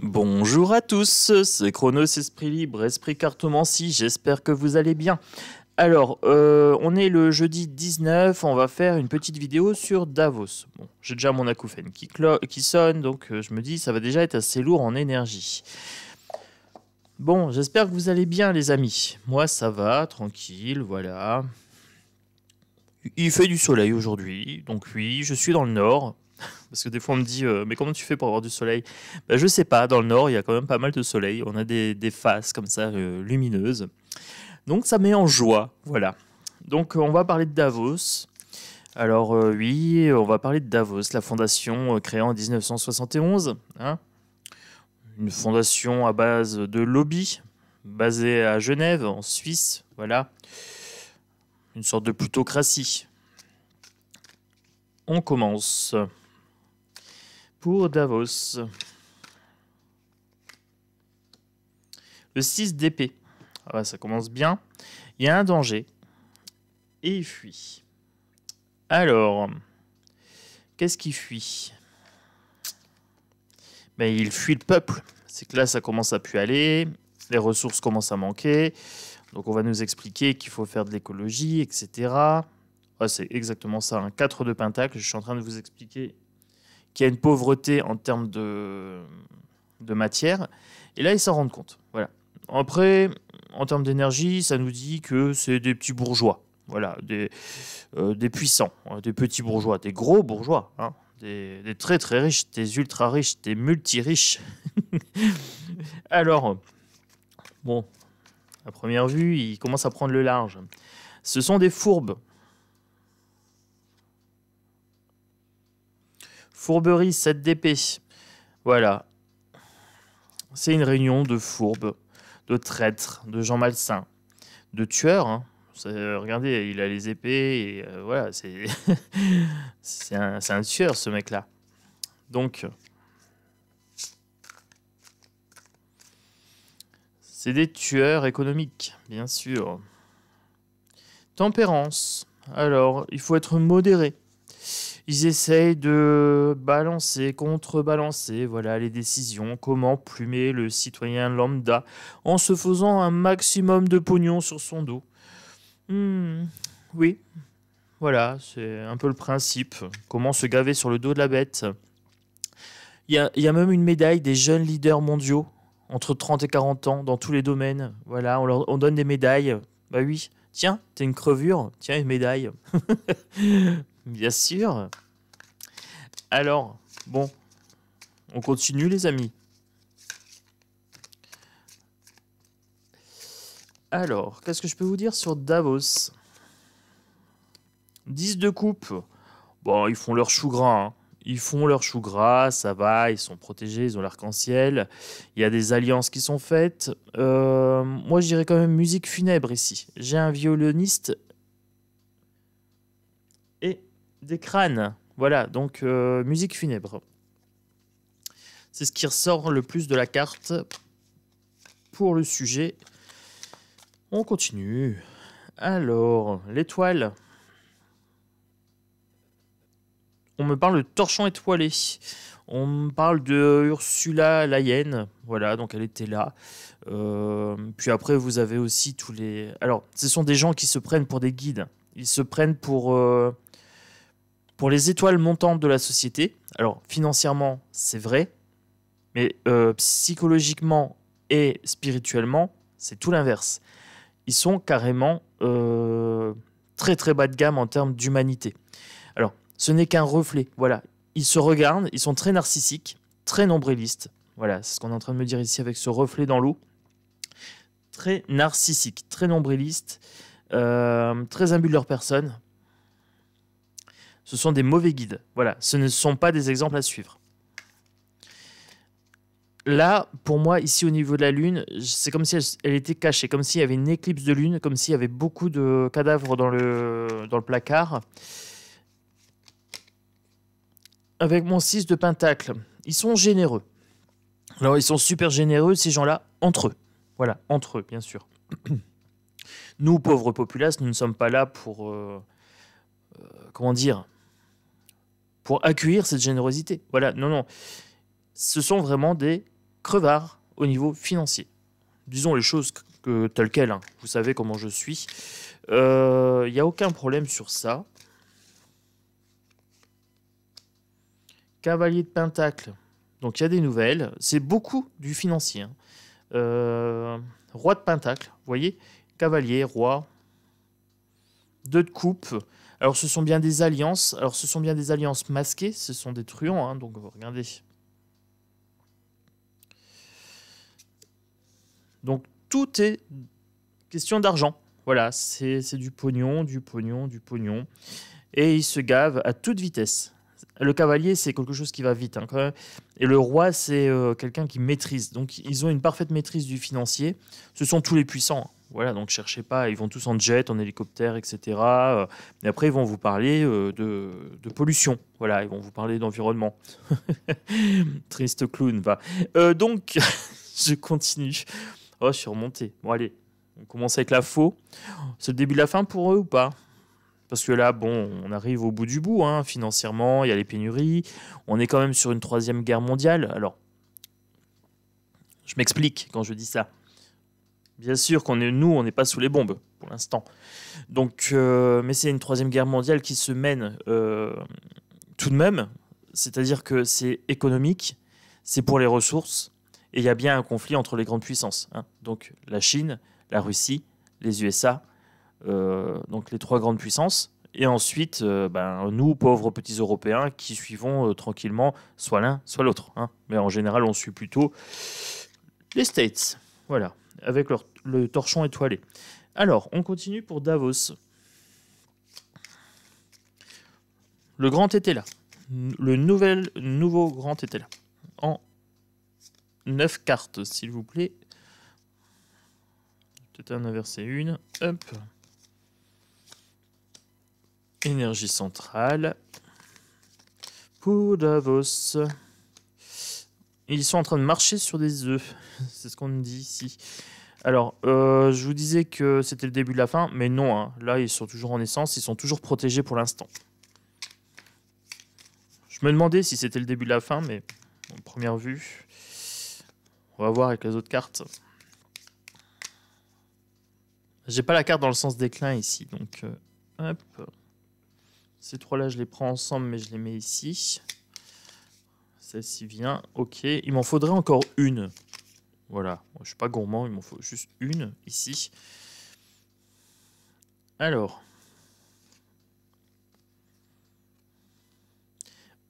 Bonjour à tous, c'est Chronos Esprit Libre, Esprit Cartomancie, j'espère que vous allez bien. Alors, on est le jeudi 19, on va faire une petite vidéo sur Davos. Bon, j'ai déjà mon acouphène qui sonne, donc je me dis ça va déjà être assez lourd en énergie. Bon, j'espère que vous allez bien les amis. Moi ça va, tranquille, voilà. Il fait du soleil aujourd'hui, donc oui, je suis dans le nord. Parce que des fois on me dit mais comment tu fais pour avoir du soleil? Je sais pas, dans le nord il y a quand même pas mal de soleil, on a des faces comme ça lumineuses. Donc ça met en joie, voilà. Donc on va parler de Davos. Alors oui, on va parler de Davos, la fondation créée en 1971. Hein, une fondation à base de lobby, basée à Genève, en Suisse, voilà. Une sorte de plutocratie. On commence. Pour Davos. Le 6 d'épée. Ah, ça commence bien. Il y a un danger. Et il fuit. Alors, qu'est-ce qu'il fuit? Il fuit le peuple. C'est que là, ça commence à plus aller. Les ressources commencent à manquer. Donc, on va nous expliquer qu'il faut faire de l'écologie, etc. Ah, c'est exactement ça. Un 4 de pentacle. Je suis en train de vous expliquer qu'il y a une pauvreté en termes de matière. Et là, ils s'en rendent compte. Voilà. Après, en termes d'énergie, ça nous dit que c'est des petits bourgeois. Voilà, des puissants, des petits bourgeois, des gros bourgeois, hein, des très très riches, des ultra riches, des multi-riches. Alors, bon, à première vue, ils commencent à prendre le large. Ce sont des fourbes. Fourberie 7 d'épée. Voilà. C'est une réunion de fourbes, de traîtres, de gens malsains, de tueurs. Hein. Regardez, il a les épées et voilà, c'est c'est un tueur ce mec-là. Donc, c'est des tueurs économiques, bien sûr. Tempérance. Alors, il faut être modéré. Ils essayent de balancer, contrebalancer, voilà, les décisions, comment plumer le citoyen lambda en se faisant un maximum de pognon sur son dos. Oui, voilà, c'est un peu le principe. Comment se gaver sur le dos de la bête. Il y a même une médaille des jeunes leaders mondiaux, entre 30 et 40 ans, dans tous les domaines. Voilà, on donne des médailles. Bah oui, tiens, t'as une crevure, tiens, une médaille. Bien sûr. Alors, bon, on continue les amis. Alors, qu'est-ce que je peux vous dire sur Davos? 10 de coupe. Bon, ils font leur chou gras. Hein. Ils font leur chou gras, ça va, ils sont protégés, ils ont l'arc-en-ciel. Il y a des alliances qui sont faites. Moi, je dirais quand même musique funèbre ici. J'ai un violoniste et des crânes. Voilà, donc musique funèbre. C'est ce qui ressort le plus de la carte pour le sujet. On continue. Alors, l'étoile. On me parle de torchon étoilé. On me parle de Ursula la hyène. Voilà, donc elle était là. Puis après, vous avez aussi tous les... Alors, ce sont des gens qui se prennent pour des guides. Ils se prennent pour les étoiles montantes de la société. Alors, financièrement, c'est vrai. Mais psychologiquement et spirituellement, c'est tout l'inverse. Ils sont carrément très très bas de gamme en termes d'humanité. Alors, ce n'est qu'un reflet. Voilà, ils se regardent, ils sont très narcissiques, très nombrilistes. Voilà, c'est ce qu'on est en train de me dire ici avec ce reflet dans l'eau. Très narcissiques, très nombrilistes, très imbus de leur personne. Ce sont des mauvais guides. Voilà, ce ne sont pas des exemples à suivre. Là, pour moi, ici au niveau de la Lune, c'est comme si elle était cachée, comme s'il y avait une éclipse de Lune, comme s'il y avait beaucoup de cadavres dans le placard. Avec mon 6 de pentacle, ils sont généreux. Alors, ils sont super généreux, ces gens-là, entre eux. Voilà, entre eux, bien sûr. Nous, pauvres populaces, nous ne sommes pas là pour... comment dire? Pour accueillir cette générosité. Voilà, non, non. Ce sont vraiment des crevard au niveau financier. Disons les choses telles quelles, hein. Vous savez comment je suis. Il n'y a aucun problème sur ça. Cavalier de Pentacle. Donc il y a des nouvelles. C'est beaucoup du financier, hein. Roi de Pentacle, vous voyez, cavalier, roi, 2 de coupe. Alors ce sont bien des alliances. Alors ce sont bien des alliances masquées. Ce sont des truands, hein. Donc regardez. Donc tout est question d'argent. Voilà, c'est du pognon, du pognon, du pognon. Et ils se gavent à toute vitesse. Le cavalier, c'est quelque chose qui va vite, hein, quand même. Et le roi, c'est quelqu'un qui maîtrise. Donc, ils ont une parfaite maîtrise du financier. Ce sont tous les puissants, hein. Voilà, donc cherchez pas. Ils vont tous en jet, en hélicoptère, etc. Et après, ils vont vous parler de pollution. Voilà, ils vont vous parler d'environnement. Triste clown, va. Donc, je continue. Oh, je suis remonté. Bon, allez, on commence avec la faux. C'est le début de la fin pour eux ou pas? Parce que là, bon, on arrive au bout du bout, hein, financièrement, il y a les pénuries. On est quand même sur une 3e guerre mondiale. Alors, je m'explique quand je dis ça. Bien sûr qu'on est, nous, on n'est pas sous les bombes pour l'instant. Donc, mais c'est une 3e guerre mondiale qui se mène tout de même. C'est-à-dire que c'est économique, c'est pour les ressources, et il y a bien un conflit entre les grandes puissances, hein. Donc, la Chine, la Russie, les USA. Donc les 3 grandes puissances, et ensuite nous, pauvres petits Européens, qui suivons tranquillement soit l'un, soit l'autre, hein. Mais en général, on suit plutôt les States, voilà, avec le torchon étoilé. Alors, on continue pour Davos. Le grand était là. Le nouveau grand était là. En 9 cartes, s'il vous plaît. Peut-être en inverser une. Hop. Énergie centrale pour Davos. Ils sont en train de marcher sur des œufs. C'est ce qu'on me dit ici. Alors, je vous disais que c'était le début de la fin, mais non, hein. Là, ils sont toujours en naissance, ils sont toujours protégés pour l'instant. Je me demandais si c'était le début de la fin, mais en première vue, on va voir avec les autres cartes. J'ai pas la carte dans le sens déclin ici, donc hop. Ces 3-là, je les prends ensemble, mais je les mets ici. Celle-ci vient. Ok. Il m'en faudrait encore une. Voilà. Je ne suis pas gourmand, il m'en faut juste une ici. Alors.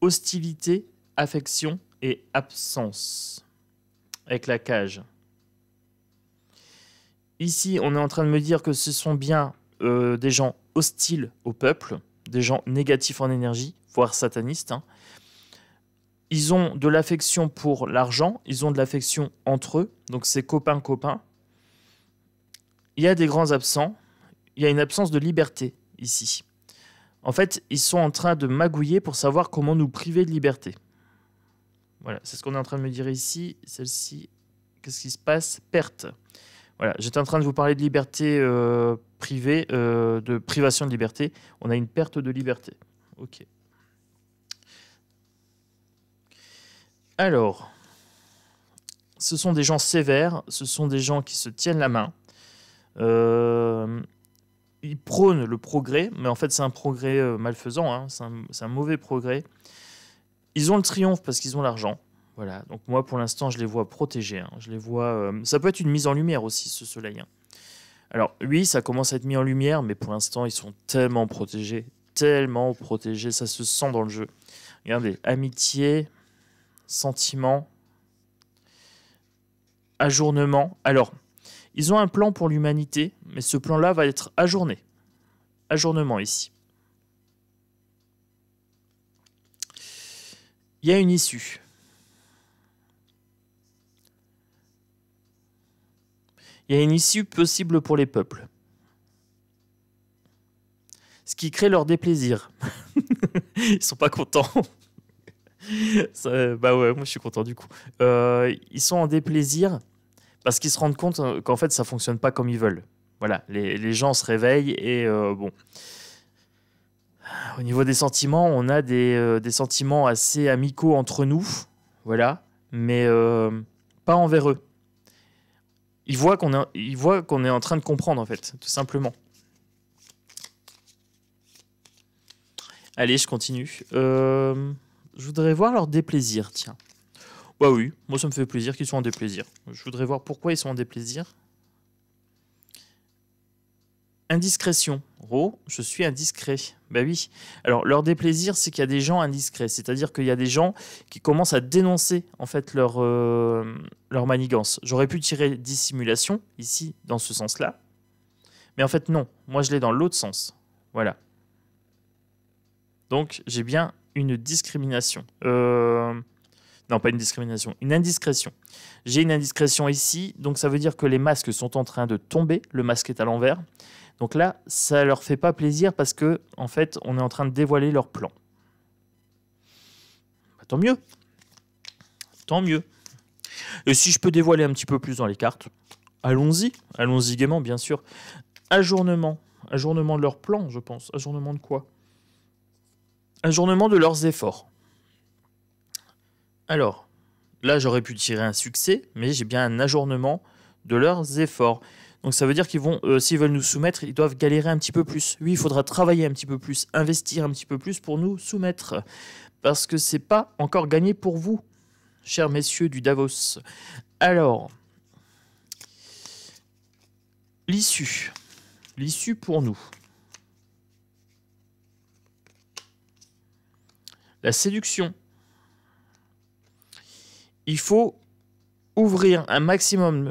Hostilité, affection et absence. Avec la cage. Ici, on est en train de me dire que ce sont bien des gens hostiles au peuple. Des gens négatifs en énergie, voire satanistes, hein. Ils ont de l'affection pour l'argent, ils ont de l'affection entre eux, donc c'est copain-copain. Il y a des grands absents, il y a une absence de liberté ici. En fait, ils sont en train de magouiller pour savoir comment nous priver de liberté. Voilà, c'est ce qu'on est en train de me dire ici. Celle-ci, qu'est-ce qui se passe? Perte. Voilà, j'étais en train de vous parler de liberté privée, de privation de liberté. On a une perte de liberté. Ok. Alors, ce sont des gens sévères, ce sont des gens qui se tiennent la main. Ils prônent le progrès, mais en fait c'est un progrès malfaisant, hein. C'est un mauvais progrès. Ils ont le triomphe parce qu'ils ont l'argent. Voilà, donc moi pour l'instant je les vois protégés, hein. Je les vois, ça peut être une mise en lumière aussi, ce soleil, hein. Alors oui, ça commence à être mis en lumière, mais pour l'instant ils sont tellement protégés, ça se sent dans le jeu. Regardez, amitié, sentiment, ajournement. Alors, ils ont un plan pour l'humanité, mais ce plan-là va être ajourné. Ajournement ici. Il y a une issue. Il y a une issue possible pour les peuples. Ce qui crée leur déplaisir. Ils sont pas contents. Ça, bah ouais, moi je suis content du coup. Ils sont en déplaisir parce qu'ils se rendent compte qu'en fait ça fonctionne pas comme ils veulent. Voilà, les gens se réveillent et bon. Au niveau des sentiments, on a des sentiments assez amicaux entre nous, voilà, mais pas envers eux. Ils voient qu'on est en train de comprendre, en fait, tout simplement. Allez, je continue. Je voudrais voir leur déplaisir, tiens. Bah oui, moi ça me fait plaisir qu'ils soient en déplaisir. Je voudrais voir pourquoi ils sont en déplaisir. Indiscrétion. Oh, je suis indiscret. Bah oui. Alors, leur déplaisir, c'est qu'il y a des gens indiscrets. C'est-à-dire qu'il y a des gens qui commencent à dénoncer, en fait, leur manigance. J'aurais pu tirer dissimulation, ici, dans ce sens-là. Mais en fait, non. Moi, je l'ai dans l'autre sens. Voilà. Donc, j'ai bien une discrimination. Non, pas une discrimination. Une indiscrétion. J'ai une indiscrétion ici. Donc, ça veut dire que les masques sont en train de tomber. Le masque est à l'envers. Donc là, ça leur fait pas plaisir parce que, en fait, on est en train de dévoiler leur plan. Bah, tant mieux. Tant mieux. Et si je peux dévoiler un petit peu plus dans les cartes, allons-y. Allons-y gaiement, bien sûr. Ajournement. Ajournement de leur plan, je pense. Ajournement de quoi? Ajournement de leurs efforts. Alors, là, j'aurais pu tirer un succès, mais j'ai bien un ajournement de leurs efforts. Donc ça veut dire qu'ils vont, s'ils veulent nous soumettre, ils doivent galérer un petit peu plus. Oui, il faudra travailler un petit peu plus, investir un petit peu plus pour nous soumettre. Parce que c'est pas encore gagné pour vous, chers messieurs du Davos. Alors, l'issue. L'issue pour nous. La séduction. Il faut ouvrir un maximum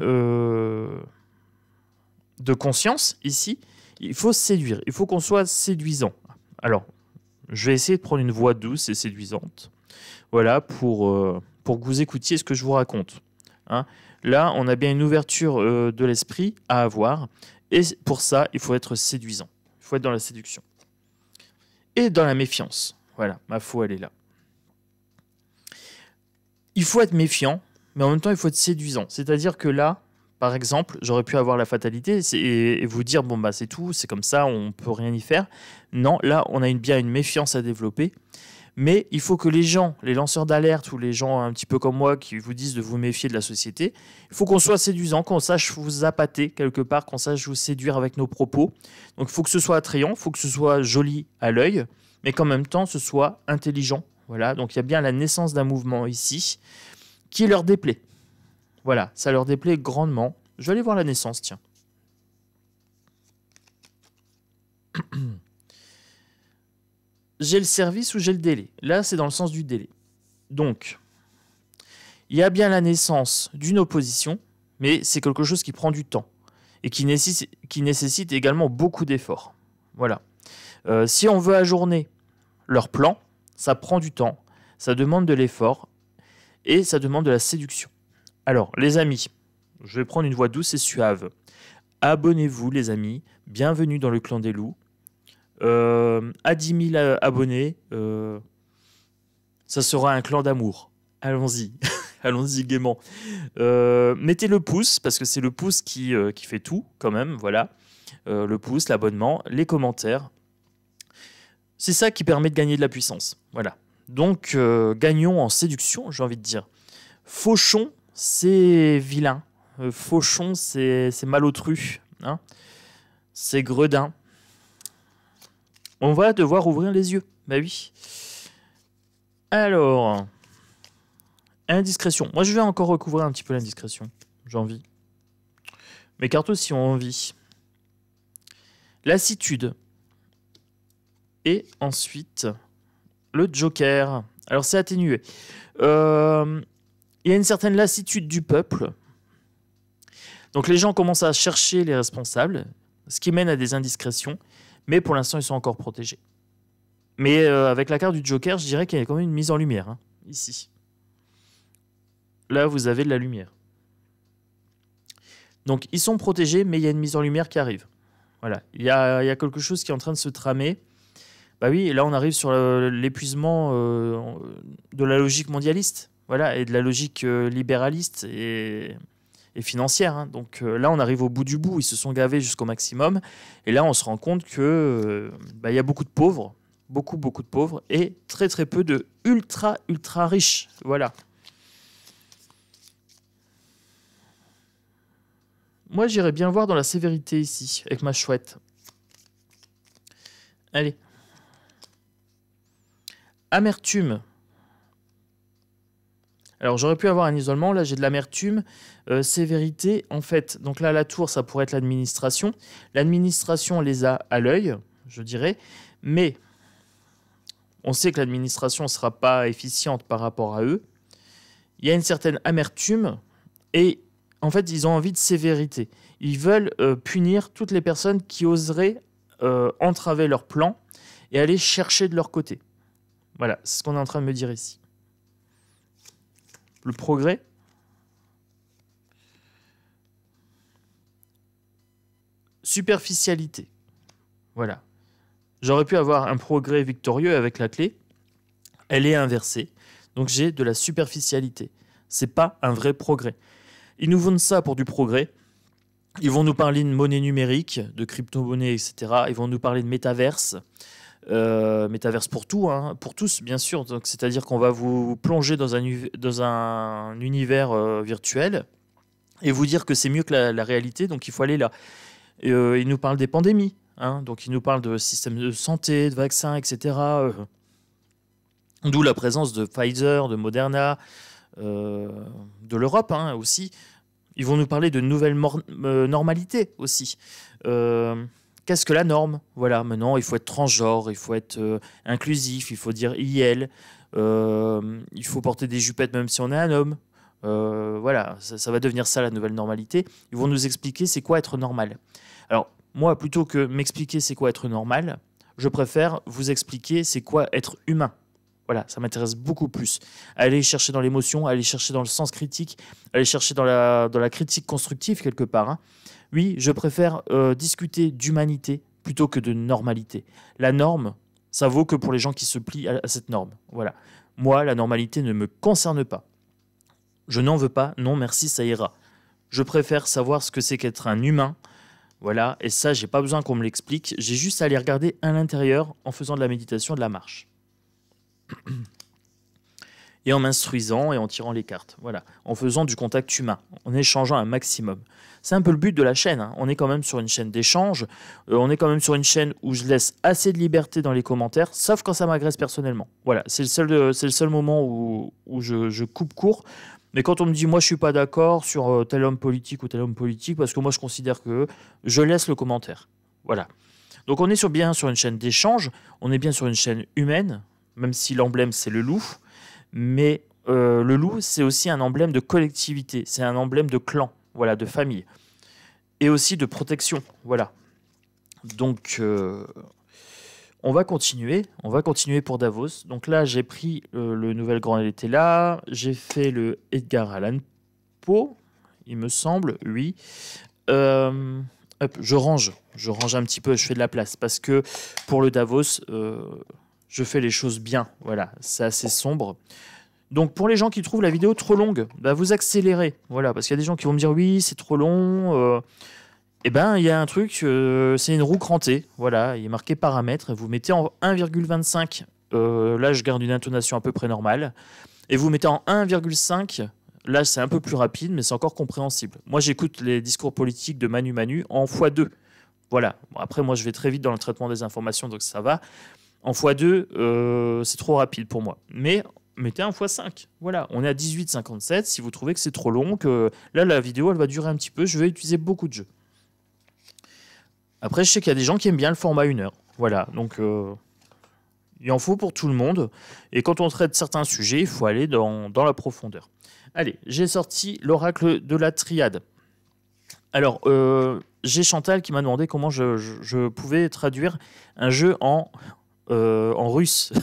de conscience ici. Il faut séduire. Il faut qu'on soit séduisant. Alors, je vais essayer de prendre une voix douce et séduisante. Voilà, pour que vous écoutiez ce que je vous raconte. Hein. Là, on a bien une ouverture de l'esprit à avoir. Et pour ça, il faut être séduisant. Il faut être dans la séduction. Et dans la méfiance. Voilà, ma foi, elle est là. Il faut être méfiant, mais en même temps, il faut être séduisant. C'est-à-dire que là, par exemple, j'aurais pu avoir la fatalité et vous dire, bon, bah, c'est tout, c'est comme ça, on ne peut rien y faire. Non, là, on a bien une méfiance à développer. Mais il faut que les gens, les lanceurs d'alerte ou les gens un petit peu comme moi qui vous disent de vous méfier de la société, il faut qu'on soit séduisant, qu'on sache vous appâter quelque part, qu'on sache vous séduire avec nos propos. Donc il faut que ce soit attrayant, il faut que ce soit joli à l'œil, mais qu'en même temps ce soit intelligent. Voilà, donc il y a bien la naissance d'un mouvement ici qui leur déplaît. Voilà, ça leur déplaît grandement. Je vais aller voir la naissance, tiens. J'ai le service ou j'ai le délai. Là, c'est dans le sens du délai. Donc, il y a bien la naissance d'une opposition, mais c'est quelque chose qui prend du temps et qui nécessite également beaucoup d'efforts. Voilà. Si on veut ajourner leur plan, ça prend du temps, ça demande de l'effort et ça demande de la séduction. Alors, les amis, je vais prendre une voix douce et suave. Abonnez-vous, les amis. Bienvenue dans le clan des loups. À 10 000 abonnés, ça sera un clan d'amour. Allons-y, allons-y gaiement. Mettez le pouce, parce que c'est le pouce qui fait tout, quand même, voilà. Le pouce, l'abonnement, les commentaires. C'est ça qui permet de gagner de la puissance, voilà. Donc, gagnons en séduction, j'ai envie de dire. Fauchon, c'est vilain. Fauchon, c'est malotru. Hein, c'est gredin. On va devoir ouvrir les yeux. Bah oui. Alors, indiscrétion. Moi, je vais encore recouvrir un petit peu l'indiscrétion. J'ai envie. Mes cartes aussi ont envie. Lassitude. Et ensuite, le Joker. Alors, c'est atténué. Il y a une certaine lassitude du peuple. Donc, les gens commencent à chercher les responsables, ce qui mène à des indiscrétions. Mais pour l'instant, ils sont encore protégés. Mais avec la carte du Joker, je dirais qu'il y a quand même une mise en lumière, hein, ici. Là, vous avez de la lumière. Donc, ils sont protégés, mais il y a une mise en lumière qui arrive. Voilà, il y a quelque chose qui est en train de se tramer. Bah oui, et là, on arrive sur l'épuisement de la logique mondialiste, voilà, et de la logique libéraliste et financière. Hein. Donc là, on arrive au bout du bout. Ils se sont gavés jusqu'au maximum. Et là, on se rend compte que y a beaucoup de pauvres, beaucoup de pauvres, et très peu de ultra riches. Voilà. moi, j'irais bien voir dans la sévérité ici, avec ma chouette. Allez. Amertume. Alors, j'aurais pu avoir un isolement. Là, j'ai de l'amertume. Sévérité, en fait. Donc là, la tour, ça pourrait être l'administration. L'administration les a à l'œil, je dirais. Mais on sait que l'administration ne sera pas efficiente par rapport à eux. Il y a une certaine amertume. Et en fait, ils ont envie de sévérité. Ils veulent punir toutes les personnes qui oseraient entraver leur plan et aller chercher de leur côté. Voilà, c'est ce qu'on est en train de me dire ici. Le progrès. Superficialité. Voilà. J'aurais pu avoir un progrès victorieux avec la clé. Elle est inversée. Donc j'ai de la superficialité. C'est pas un vrai progrès. Ils nous vendent ça pour du progrès. Ils vont nous parler de monnaie numérique, de crypto-monnaie, etc. Ils vont nous parler de métaverse. Métaverse pour tout, hein, pour tous, bien sûr. Donc, c'est-à-dire qu'on va vous plonger dans un univers virtuel et vous dire que c'est mieux que la réalité, donc il faut aller là. Ils nous parlent des pandémies, hein, donc ils nous parlent de système de santé, de vaccins, etc. D'où la présence de Pfizer, de Moderna, de l'Europe hein, aussi. Ils vont nous parler de nouvelles normalités aussi. Qu'est-ce que la norme? Voilà, maintenant, il faut être transgenre, il faut être inclusif, il faut dire IL, il faut porter des jupettes même si on est un homme. Voilà, ça va devenir ça la nouvelle normalité. Ils vont nous expliquer c'est quoi être normal. Alors, moi, plutôt que m'expliquer c'est quoi être normal, je préfère vous expliquer c'est quoi être humain. Voilà, ça m'intéresse beaucoup plus. Aller chercher dans l'émotion, aller chercher dans le sens critique, aller chercher dans la critique constructive quelque part. Hein. Oui, je préfère discuter d'humanité plutôt que de normalité. La norme, ça vaut que pour les gens qui se plient à cette norme. Voilà. Moi, la normalité ne me concerne pas. Je n'en veux pas, non merci, ça ira. Je préfère savoir ce que c'est qu'être un humain. Voilà, et ça, j'ai pas besoin qu'on me l'explique. J'ai juste à aller regarder à l'intérieur en faisant de la méditation, de la marche. Et en m'instruisant et en tirant les cartes. Voilà, en faisant du contact humain, en échangeant un maximum. C'est un peu le but de la chaîne. Hein. On est quand même sur une chaîne d'échange. On est quand même sur une chaîne où je laisse assez de liberté dans les commentaires, sauf quand ça m'agresse personnellement. Voilà, c'est le seul moment où je coupe court. Mais quand on me dit, moi, je suis pas d'accord sur tel homme politique ou tel homme politique, parce que moi, je considère que je laisse le commentaire. Voilà. Donc, on est bien sur une chaîne d'échange. On est bien sur une chaîne humaine, même si l'emblème, c'est le loup. Mais le loup, c'est aussi un emblème de collectivité. C'est un emblème de clan, voilà, de famille. Et aussi de protection, voilà. Donc, on va continuer pour Davos. Donc là, j'ai pris le Nouvel Grand Été là. J'ai fait le Edgar Allan Poe, il me semble, oui. Hop, je range un petit peu, je fais de la place. Parce que pour le Davos, je fais les choses bien. Voilà, c'est assez sombre. Donc pour les gens qui trouvent la vidéo trop longue, bah vous accélérez. Voilà, parce qu'il y a des gens qui vont me dire oui, c'est trop long. Eh ben, il y a un truc, c'est une roue crantée. Voilà, il est marqué paramètres. Vous mettez en 1,25. Là, je garde une intonation à peu près normale. Et vous mettez en 1,5. Là, c'est un peu plus rapide, mais c'est encore compréhensible. Moi, j'écoute les discours politiques de Manu Manu en x2. Voilà. Bon, après, moi, je vais très vite dans le traitement des informations, donc ça va. En x2, c'est trop rapide pour moi. Mais mettez un x5. Voilà, on est à 18,57. Si vous trouvez que c'est trop long, que là, la vidéo, elle va durer un petit peu, je vais utiliser beaucoup de jeux. Après, je sais qu'il y a des gens qui aiment bien le format 1 heure. Voilà, donc il en faut pour tout le monde. Et quand on traite certains sujets, il faut aller dans la profondeur. Allez, j'ai sorti l'oracle de la triade. Alors, j'ai Chantal qui m'a demandé comment je pouvais traduire un jeu en russe.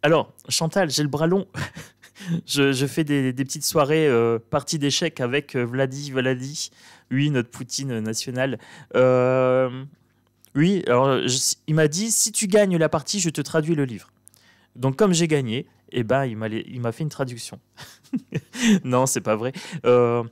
Alors, Chantal, j'ai le bras long. Je fais des petites soirées parties d'échecs avec Vladi, oui, notre Poutine national. Oui, alors il m'a dit, si tu gagnes la partie, je te traduis le livre. Donc comme j'ai gagné, eh ben, il m'a fait une traduction. Non, c'est pas vrai.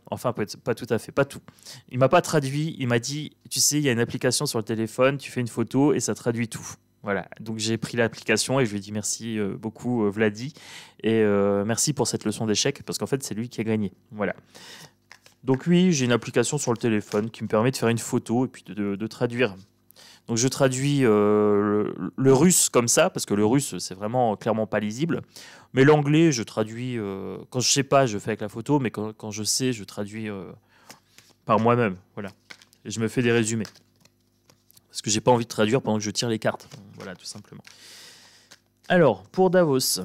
Enfin, pas tout à fait, pas tout. Il m'a pas traduit, il m'a dit, tu sais, il y a une application sur le téléphone, tu fais une photo et ça traduit tout. Voilà, donc j'ai pris l'application et je lui ai dit merci beaucoup Vladi et merci pour cette leçon d'échec parce qu'en fait c'est lui qui a gagné. Voilà. Donc oui, j'ai une application sur le téléphone qui me permet de faire une photo et puis de traduire. Donc je traduis le russe comme ça, parce que le russe, c'est vraiment clairement pas lisible. Mais l'anglais, je traduis... quand je sais pas, je fais avec la photo, mais quand je sais, je traduis par moi-même. Voilà. Et je me fais des résumés. Parce que j'ai pas envie de traduire pendant que je tire les cartes. Voilà, tout simplement. Alors, pour Davos,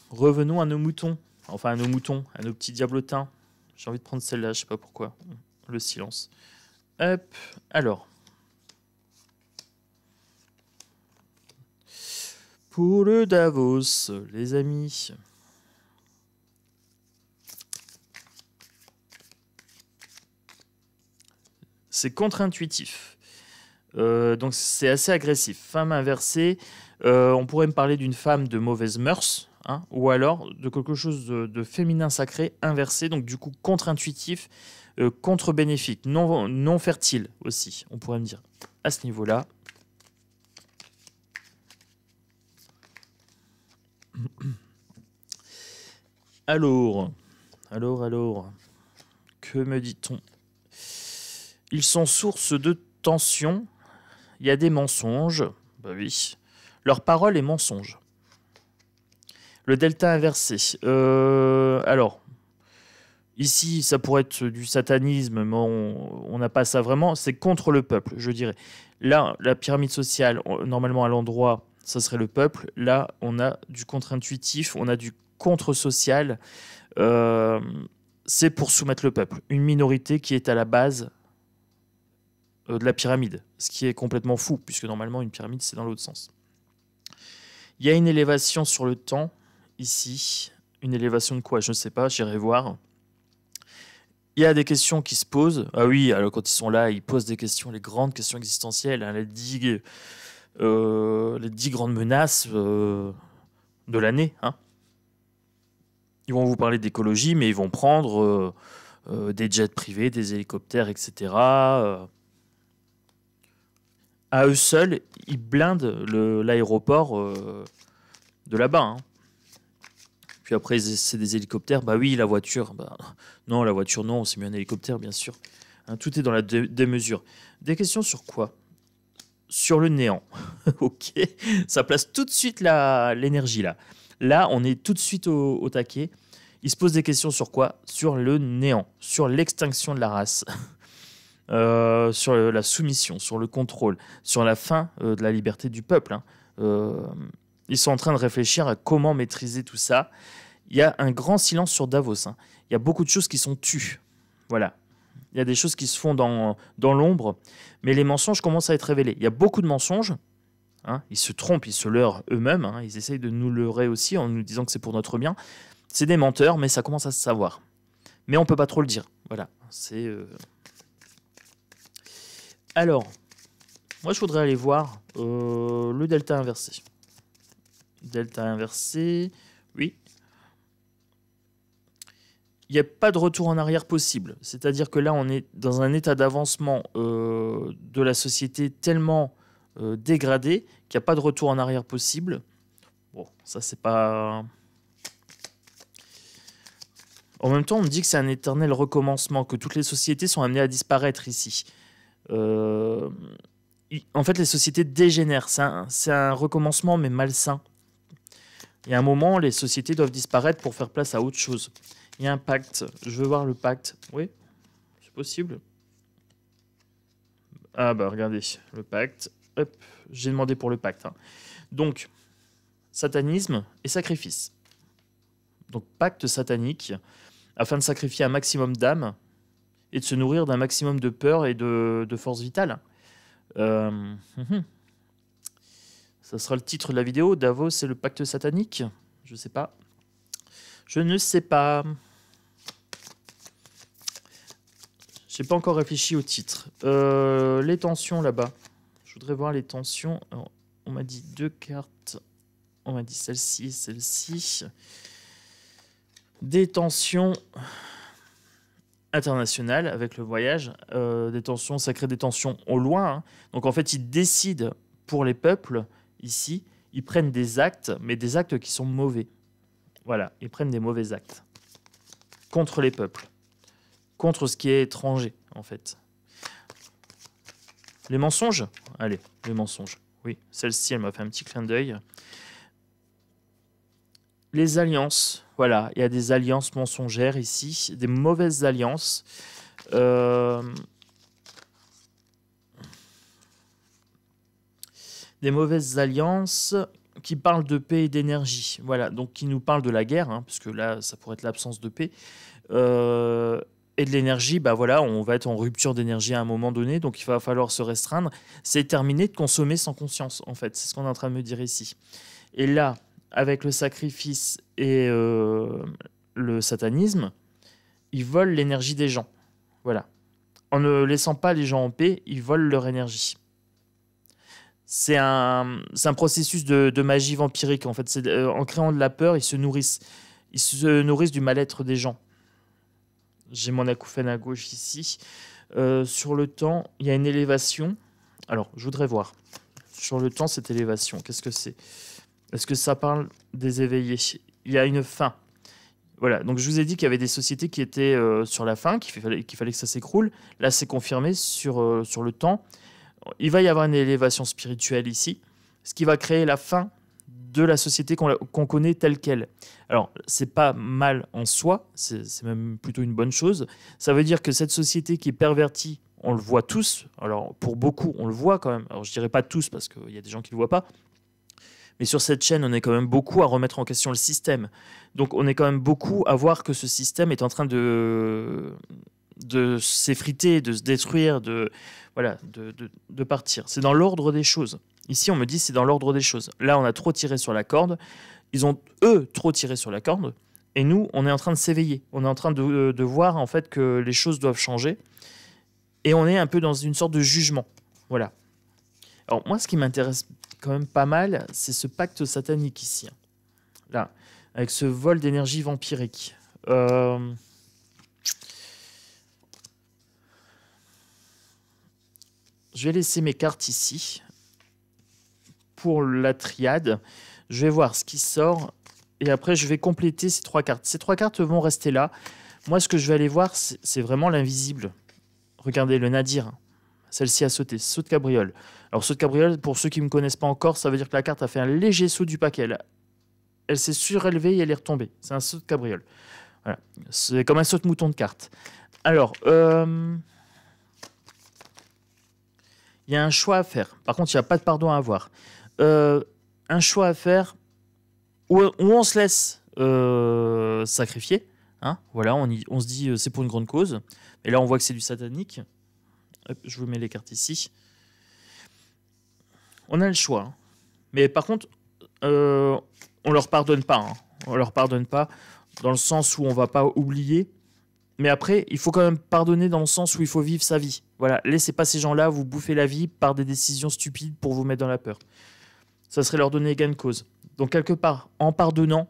revenons à nos moutons. Enfin, à nos moutons, à nos petits diablotins. J'ai envie de prendre celle-là, je sais pas pourquoi. Le silence. Hop, alors. Pour le Davos, les amis. C'est contre-intuitif. Donc c'est assez agressif. Femme inversée, on pourrait me parler d'une femme de mauvaise mœurs, hein, ou alors de quelque chose de féminin sacré inversé, donc du coup contre-intuitif, contre-bénéfique, non fertile aussi, on pourrait me dire à ce niveau-là. Alors, que me dit-on? Ils sont source de tension. Il y a des mensonges. Bah oui. Leur parole est mensonge. Le delta inversé. Alors, ici, ça pourrait être du satanisme, mais on n'a pas ça vraiment. C'est contre le peuple, je dirais. Là, la pyramide sociale, normalement à l'endroit, ça serait le peuple. Là, on a du contre-intuitif, on a du contre-social. C'est pour soumettre le peuple. Une minorité qui est à la base de la pyramide, ce qui est complètement fou, puisque normalement une pyramide c'est dans l'autre sens. Il y a une élévation sur le temps, ici. Une élévation de quoi? Je ne sais pas, j'irai voir. Il y a des questions qui se posent. Ah oui, alors quand ils sont là, ils posent des questions, les grandes questions existentielles, hein, les 10 grandes menaces de l'année. Hein. Ils vont vous parler d'écologie, mais ils vont prendre des jets privés, des hélicoptères, etc. À eux seuls, ils blindent l'aéroport de là-bas. Hein. Puis après, c'est des hélicoptères. Bah oui, la voiture. Bah, non, la voiture, non, c'est mieux un hélicoptère, bien sûr. Hein, tout est dans la démesure. Des questions sur quoi? Sur le néant. Ok, ça place tout de suite l'énergie là. Là, on est tout de suite au taquet. Il se pose des questions sur quoi? Sur le néant, sur l'extinction de la race. Sur la soumission, sur le contrôle, sur la fin de la liberté du peuple. Hein. Ils sont en train de réfléchir à comment maîtriser tout ça. Il y a un grand silence sur Davos. Hein. Il y a beaucoup de choses qui sont tues. Voilà. Il y a des choses qui se font dans l'ombre, mais les mensonges commencent à être révélés. Il y a beaucoup de mensonges. Hein. Ils se trompent, ils se leurrent eux-mêmes. Hein. Ils essayent de nous leurrer aussi en nous disant que c'est pour notre bien. C'est des menteurs, mais ça commence à se savoir. Mais on ne peut pas trop le dire. Voilà. C'est... Alors, moi je voudrais aller voir le delta inversé. Delta inversé, oui. Il n'y a pas de retour en arrière possible. C'est-à-dire que là, on est dans un état d'avancement de la société tellement dégradé qu'il n'y a pas de retour en arrière possible. Bon, ça c'est pas... En même temps, on me dit que c'est un éternel recommencement, que toutes les sociétés sont amenées à disparaître ici. En fait, les sociétés dégénèrent. C'est un recommencement, mais malsain. Il y a un moment, les sociétés doivent disparaître pour faire place à autre chose. Il y a un pacte. Je veux voir le pacte. Oui, c'est possible. Ah bah regardez, le pacte. Hop, j'ai demandé pour le pacte. Hein. Donc, satanisme et sacrifice. Donc, pacte satanique, afin de sacrifier un maximum d'âmes et de se nourrir d'un maximum de peur et de force vitale. Ça sera le titre de la vidéo. Davos, c'est le pacte satanique? Je sais pas. Je ne sais pas. J'ai pas encore réfléchi au titre. Les tensions là-bas. Je voudrais voir les tensions. Alors, on m'a dit 2 cartes. On m'a dit celle-ci et celle-ci. Des tensions internationales avec le voyage. Des tensions, ça crée des tensions au loin. Hein. Donc en fait, ils décident pour les peuples, ici, ils prennent des actes, mais des actes qui sont mauvais. Voilà, ils prennent des mauvais actes contre les peuples. contre ce qui est étranger, en fait. Les mensonges? Allez, les mensonges. Oui, celle-ci, elle m'a fait un petit clin d'œil. Les alliances. Voilà, il y a des alliances mensongères ici, des mauvaises alliances. Des mauvaises alliances qui parlent de paix et d'énergie. Voilà, donc qui nous parlent de la guerre, hein, puisque là, ça pourrait être l'absence de paix. Et de l'énergie, bah voilà, on va être en rupture d'énergie à un moment donné, donc il va falloir se restreindre. C'est terminer de consommer sans conscience, en fait. C'est ce qu'on est en train de me dire ici. Et là, avec le sacrifice et le satanisme, ils volent l'énergie des gens. Voilà. En ne laissant pas les gens en paix, ils volent leur énergie. C'est un processus de magie vampirique, en fait. En créant de la peur, ils se nourrissent. Ils se nourrissent du mal-être des gens. J'ai mon acouphène à gauche ici. Sur le temps, il y a une élévation. Alors, je voudrais voir. Sur le temps, cette élévation, qu'est-ce que c'est? Est-ce que ça parle des éveillés? Il y a une fin. Voilà, donc je vous ai dit qu'il y avait des sociétés qui étaient sur la fin, qu'il fallait que ça s'écroule. Là, c'est confirmé sur le temps. Il va y avoir une élévation spirituelle ici, ce qui va créer la fin de la société qu'on connaît telle qu'elle. Alors, c'est pas mal en soi, c'est même plutôt une bonne chose. Ça veut dire que cette société qui est pervertie, on le voit tous. Alors, pour beaucoup, on le voit quand même. Alors, je dirais pas tous, parce qu'il y a des gens qui le voient pas. Mais sur cette chaîne, on est quand même beaucoup à remettre en question le système. Donc, on est quand même beaucoup à voir que ce système est en train de s'effriter, de se détruire, de partir. C'est dans l'ordre des choses. Ici, on me dit c'est dans l'ordre des choses. Là, on a trop tiré sur la corde. Ils ont, eux, trop tiré sur la corde. Et nous, on est en train de s'éveiller. On est en train de voir en fait que les choses doivent changer. Et on est un peu dans une sorte de jugement. Voilà. Alors, moi, ce qui m'intéresse quand même pas mal, c'est ce pacte satanique ici. Là, avec ce vol d'énergie vampirique. Je vais laisser mes cartes ici. Pour la triade, je vais voir ce qui sort. Et après, je vais compléter ces 3 cartes. Ces 3 cartes vont rester là. Moi, ce que je vais aller voir, c'est vraiment l'invisible. Regardez, le nadir. Celle-ci a sauté. Saut de cabriole. Alors, saut de cabriole, pour ceux qui ne me connaissent pas encore, ça veut dire que la carte a fait un léger saut du paquet. Elle s'est surélevée et elle est retombée. C'est un saut de cabriole. Voilà. C'est comme un saut de mouton de carte. Alors, il y a un choix à faire. Par contre, il n'y a pas de pardon à avoir. Un choix à faire où on se laisse sacrifier. Hein, voilà, on se dit c'est pour une grande cause. Et là, on voit que c'est du satanique. Hop, je vous mets les cartes ici. On a le choix. Hein. Mais par contre, on leur pardonne pas. Hein. On leur pardonne pas dans le sens où on va pas oublier. Mais après, il faut quand même pardonner dans le sens où il faut vivre sa vie. Voilà, laissez pas ces gens-là vous bouffer la vie par des décisions stupides pour vous mettre dans la peur. Ça serait leur donner gain de cause. Donc quelque part, en pardonnant,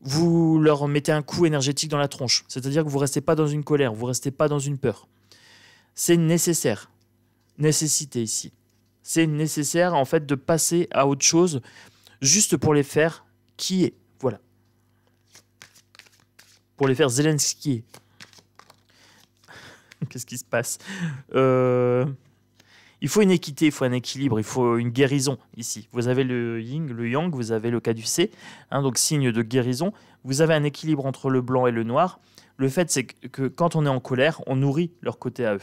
vous leur mettez un coup énergétique dans la tronche. C'est-à-dire que vous ne restez pas dans une colère, vous ne restez pas dans une peur. C'est nécessaire. Nécessité ici. C'est nécessaire en fait de passer à autre chose juste pour les faire qui est. Voilà. Pour les faire Zelensky. Qu'est-ce qui se passe? Il faut une équité, il faut un équilibre, il faut une guérison ici. Vous avez le yin, le yang, vous avez le caducée, hein, donc signe de guérison. Vous avez un équilibre entre le blanc et le noir. Le fait, c'est que quand on est en colère, on nourrit leur côté à eux.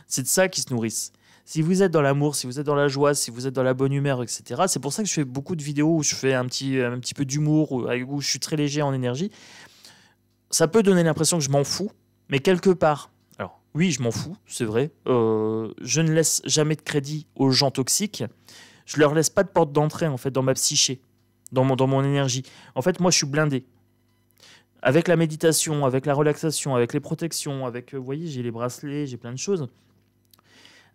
C'est de ça qu'ils se nourrissent. Si vous êtes dans l'amour, si vous êtes dans la joie, si vous êtes dans la bonne humeur, etc. C'est pour ça que je fais beaucoup de vidéos où je fais un petit peu d'humour, où je suis très léger en énergie. Ça peut donner l'impression que je m'en fous, mais quelque part... Oui, je m'en fous, c'est vrai. Je ne laisse jamais de crédit aux gens toxiques. Je leur laisse pas de porte d'entrée en fait dans ma psyché, dans mon énergie. En fait, moi, je suis blindé. Avec la méditation, avec la relaxation, avec les protections, avec, vous voyez, j'ai les bracelets, j'ai plein de choses.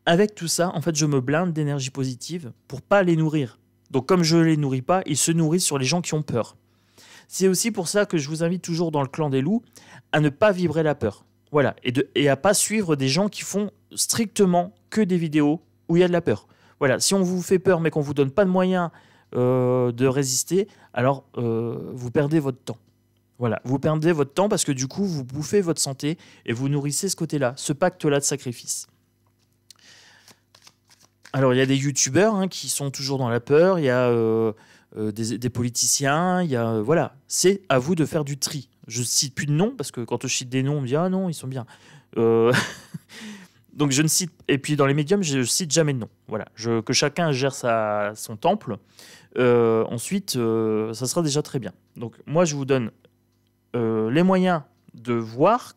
Avec tout ça, en fait, je me blinde d'énergie positive pour pas les nourrir. Donc, comme je les nourris pas, ils se nourrissent sur les gens qui ont peur. C'est aussi pour ça que je vous invite toujours dans le clan des loups à ne pas vibrer la peur. Voilà, et à pas suivre des gens qui font strictement que des vidéos où il y a de la peur. Voilà, si on vous fait peur mais qu'on vous donne pas de moyens de résister, alors vous perdez votre temps. Voilà, vous perdez votre temps parce que du coup, vous bouffez votre santé et vous nourrissez ce côté-là, ce pacte-là de sacrifice. Alors, il y a des youtubeurs hein, qui sont toujours dans la peur, il y a des politiciens, il y a... voilà, c'est à vous de faire du tri. Je cite plus de noms parce que quand je cite des noms, on me dit « Ah non, ils sont bien Donc, je ne cite... Et puis, dans les médiums, je cite jamais de nom. Voilà, que chacun gère son temple. Ensuite, ça sera déjà très bien. Donc, moi, je vous donne les moyens de voir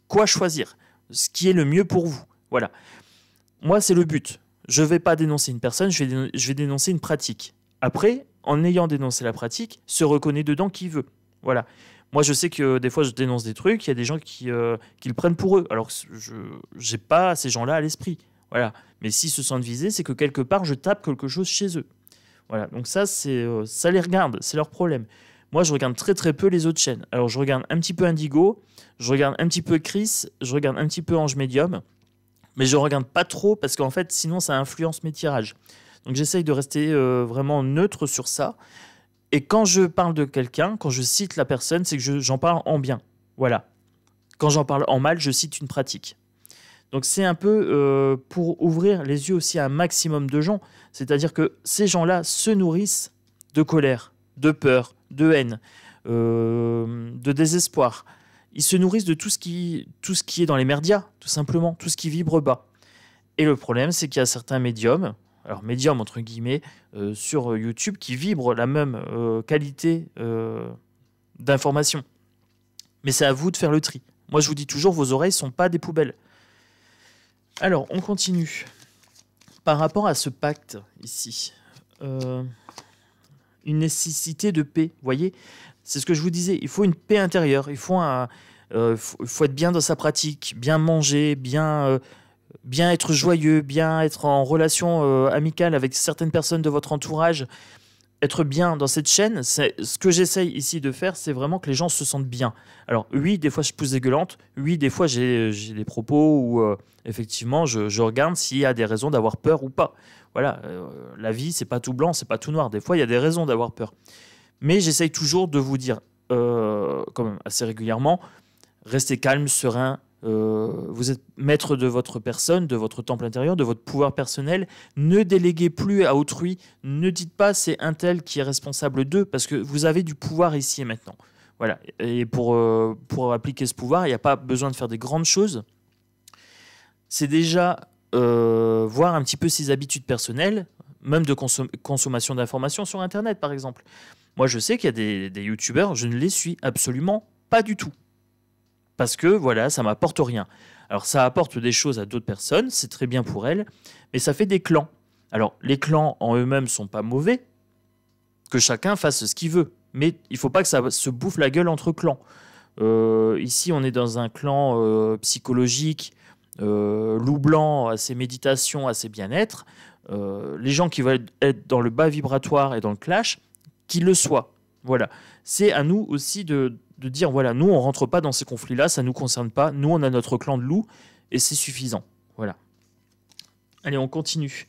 quoi choisir, ce qui est le mieux pour vous. Voilà. Moi, c'est le but. Je ne vais pas dénoncer une personne, je vais dénoncer une pratique. Après, en ayant dénoncé la pratique, se reconnaît dedans qui veut. Voilà. Moi, je sais que des fois, je dénonce des trucs, il y a des gens qui le prennent pour eux. Alors, je n'ai pas ces gens-là à l'esprit. Voilà. Mais s'ils se sentent visés, c'est que quelque part, je tape quelque chose chez eux. Voilà. Donc ça les regarde, c'est leur problème. Moi, je regarde très très peu les autres chaînes. Alors, je regarde un petit peu Indigo, je regarde un petit peu Chris, je regarde un petit peu Ange Medium, mais je regarde pas trop parce qu'en fait, sinon, ça influence mes tirages. Donc, j'essaye de rester vraiment neutre sur ça. Et quand je parle de quelqu'un, quand je cite la personne, c'est que j'en parle en bien. Voilà. Quand j'en parle en mal, je cite une pratique. Donc, c'est un peu pour ouvrir les yeux aussi à un maximum de gens. C'est-à-dire que ces gens-là se nourrissent de colère, de peur, de haine, de désespoir. Ils se nourrissent de tout ce qui est dans les médias, tout simplement, tout ce qui vibre bas. Et le problème, c'est qu'il y a certains médiums, alors médiums entre guillemets, sur YouTube, qui vibrent la même qualité d'information. Mais c'est à vous de faire le tri. Moi, je vous dis toujours, vos oreilles ne sont pas des poubelles. Alors, on continue. Par rapport à ce pacte, ici, une nécessité de paix, vous voyez, c'est ce que je vous disais, il faut une paix intérieure, il faut être bien dans sa pratique, bien manger, bien être joyeux, bien être en relation amicale avec certaines personnes de votre entourage, être bien dans cette chaîne. Ce que j'essaye ici de faire, c'est vraiment que les gens se sentent bien. Alors oui, des fois je pousse des gueulantes, oui, des fois j'ai des propos où effectivement je regarde s'il y a des raisons d'avoir peur ou pas. Voilà, la vie c'est pas tout blanc, c'est pas tout noir. Des fois il y a des raisons d'avoir peur. Mais j'essaye toujours de vous dire, quand même assez régulièrement, restez calme, serein. Vous êtes maître de votre personne, de votre temple intérieur, de votre pouvoir personnel. Ne déléguez plus à autrui. Ne dites pas c'est un tel qui est responsable d'eux, parce que vous avez du pouvoir ici et maintenant. Voilà. Et pour appliquer ce pouvoir, il n'y a pas besoin de faire des grandes choses. C'est déjà voir un petit peu ses habitudes personnelles, même de consommation d'informations sur Internet, par exemple. Moi, je sais qu'il y a des youtubeurs, je ne les suis absolument pas du tout. Parce que, voilà, ça m'apporte rien. Alors, ça apporte des choses à d'autres personnes, c'est très bien pour elles, mais ça fait des clans. Alors, les clans en eux-mêmes ne sont pas mauvais, que chacun fasse ce qu'il veut. Mais il ne faut pas que ça se bouffe la gueule entre clans. Ici, on est dans un clan psychologique, loup blanc, à ses méditations, à ses bien-être. Les gens qui veulent être dans le bas vibratoire et dans le clash, qu'ils le soient. Voilà. C'est à nous aussi de dire, voilà, nous, on rentre pas dans ces conflits-là, ça ne nous concerne pas. Nous, on a notre clan de loups et c'est suffisant. Voilà. Allez, on continue.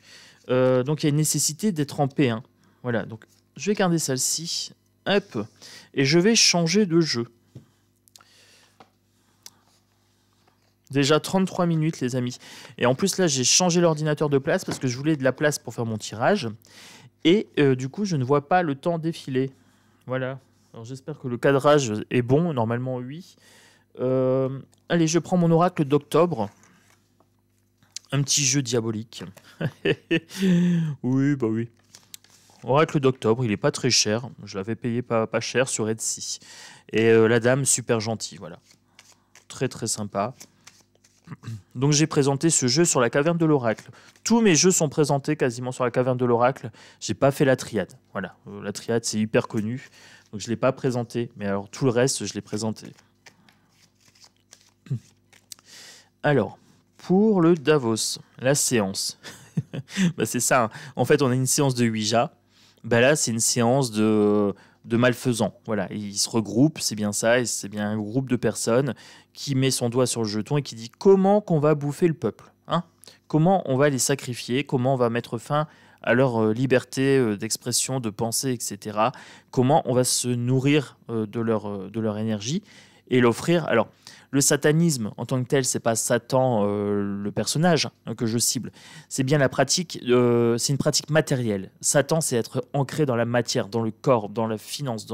Donc, il y a une nécessité d'être en paix. Hein. Voilà. Donc, je vais garder celle-ci. Hop. Et je vais changer de jeu. Déjà 33 minutes, les amis. Et en plus, là, j'ai changé l'ordinateur de place parce que je voulais de la place pour faire mon tirage. Et du coup, je ne vois pas le temps défiler. Voilà. Alors, j'espère que le cadrage est bon. Normalement, oui. Allez, je prends mon oracle d'octobre. Un petit jeu diabolique. Oui, bah oui. Oracle d'octobre, il n'est pas très cher. Je l'avais payé pas cher sur Etsy. Et la dame, super gentille, voilà. Très, très sympa. Donc j'ai présenté ce jeu sur la caverne de l'oracle. Tous mes jeux sont présentés quasiment sur la caverne de l'oracle. J'ai pas fait la triade. Voilà, la triade c'est hyper connu, donc je l'ai pas présenté. Mais alors tout le reste, je l'ai présenté. Alors pour le Davos, la séance. Bah, c'est ça. Hein. En fait, on a une séance de Ouija. Bah, là, c'est une séance de malfaisants. Voilà, ils se regroupent, c'est bien ça, et c'est bien un groupe de personnes qui met son doigt sur le jeton et qui dit comment qu'on va bouffer le peuple, hein, comment on va les sacrifier, comment on va mettre fin à leur liberté d'expression, de pensée, etc. Comment on va se nourrir de leur énergie et l'offrir. Alors, le satanisme en tant que tel, c'est pas Satan le personnage que je cible, c'est bien la pratique, c'est une pratique matérielle. Satan, c'est être ancré dans la matière, dans le corps, dans la finance,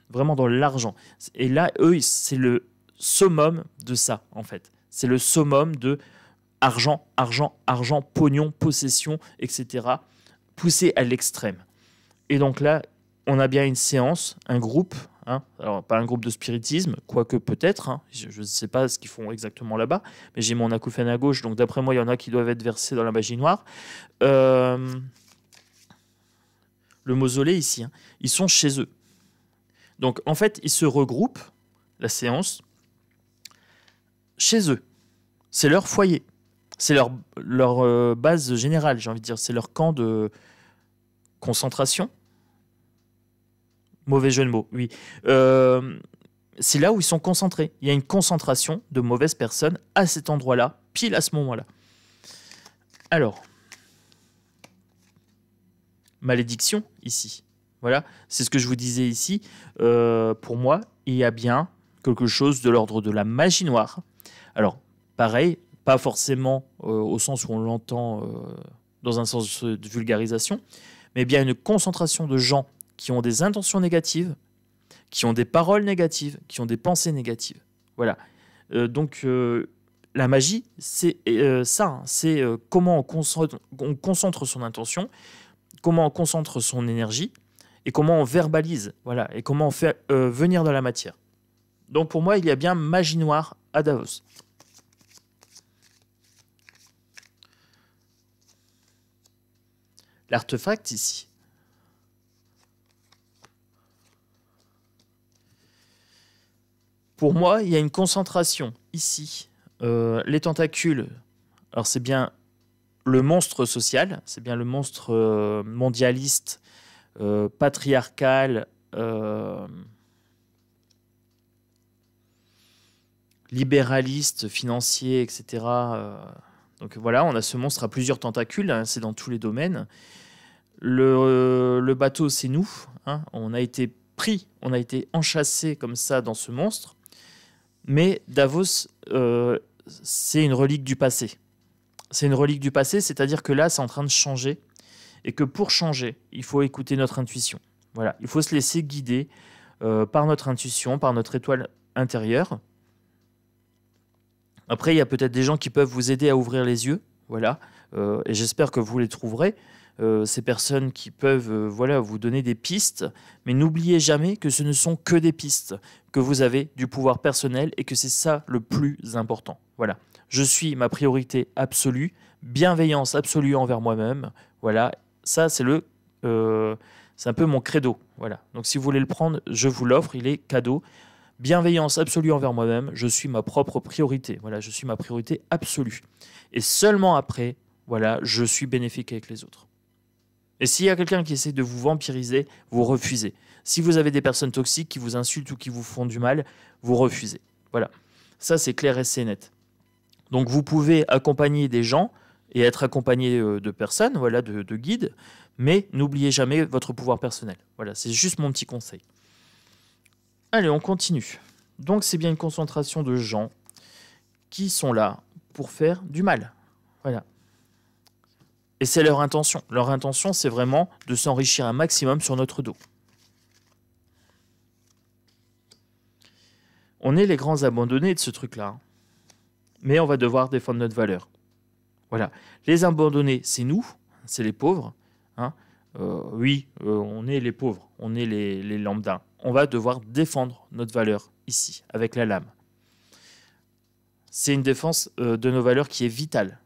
vraiment dans l'argent. Et là, eux, c'est le summum de ça, en fait. C'est le summum de argent, argent, argent, pognon, possession, etc. poussé à l'extrême. Et donc là, on a bien une séance, un groupe, hein, alors pas un groupe de spiritisme, quoique peut-être, hein, je ne sais pas ce qu'ils font exactement là-bas, mais j'ai mon acouphène à gauche, donc d'après moi, il y en a qui doivent être versés dans la magie noire. Le mausolée ici, hein, ils sont chez eux. Donc en fait, ils se regroupent, la séance, chez eux. C'est leur foyer. C'est leur base générale, j'ai envie de dire. C'est leur camp de concentration. Mauvais jeu de mots, oui. C'est là où ils sont concentrés. Il y a une concentration de mauvaises personnes à cet endroit-là, pile à ce moment-là. Alors, malédiction, ici. Voilà, c'est ce que je vous disais ici. Pour moi, il y a bien quelque chose de l'ordre de la magie noire. Alors, pareil, pas forcément au sens où on l'entend dans un sens de vulgarisation, mais bien une concentration de gens qui ont des intentions négatives, qui ont des paroles négatives, qui ont des pensées négatives. Voilà. Donc, la magie, c'est ça. Hein, c'est comment on concentre son intention, comment on concentre son énergie, et comment on verbalise, voilà, et comment on fait venir de la matière. Donc, pour moi, il y a bien magie noire à Davos. L'artefact ici. Pour moi, il y a une concentration ici. Les tentacules, alors c'est bien le monstre social, c'est bien le monstre mondialiste, patriarcal, libéraliste, financier, etc. Donc voilà, on a ce monstre à plusieurs tentacules, hein, c'est dans tous les domaines. Le bateau, c'est nous. Hein, on a été pris, on a été enchâssés comme ça dans ce monstre. Mais Davos, c'est une relique du passé. C'est une relique du passé, c'est-à-dire que là, c'est en train de changer. Et que pour changer, il faut écouter notre intuition. Voilà, il faut se laisser guider par notre intuition, par notre étoile intérieure. Après, il y a peut-être des gens qui peuvent vous aider à ouvrir les yeux. Voilà, et j'espère que vous les trouverez. Ces personnes qui peuvent voilà, vous donner des pistes, mais n'oubliez jamais que ce ne sont que des pistes, que vous avez du pouvoir personnel et que c'est ça le plus important. Voilà, je suis ma priorité absolue, bienveillance absolue envers moi-même. Voilà, ça c'est c'est un peu mon credo. Voilà, donc si vous voulez le prendre, je vous l'offre, il est cadeau. Bienveillance absolue envers moi-même, je suis ma propre priorité. Voilà, je suis ma priorité absolue. Et seulement après, voilà, je suis bénéfique avec les autres. Et s'il y a quelqu'un qui essaie de vous vampiriser, vous refusez. Si vous avez des personnes toxiques qui vous insultent ou qui vous font du mal, vous refusez. Voilà. Ça, c'est clair et c'est net. Donc, vous pouvez accompagner des gens et être accompagné de personnes, voilà, de guides, mais n'oubliez jamais votre pouvoir personnel. Voilà, c'est juste mon petit conseil. Allez, on continue. Donc, c'est bien une concentration de gens qui sont là pour faire du mal. Voilà. Et c'est leur intention. Leur intention, c'est vraiment de s'enrichir un maximum sur notre dos. On est les grands abandonnés de ce truc-là. Mais on va devoir défendre notre valeur. Voilà. Les abandonnés, c'est nous, c'est les pauvres. Hein. Oui, on est les pauvres, on est les lambdas. On va devoir défendre notre valeur ici, avec la lame. C'est une défense de nos valeurs qui est vitale.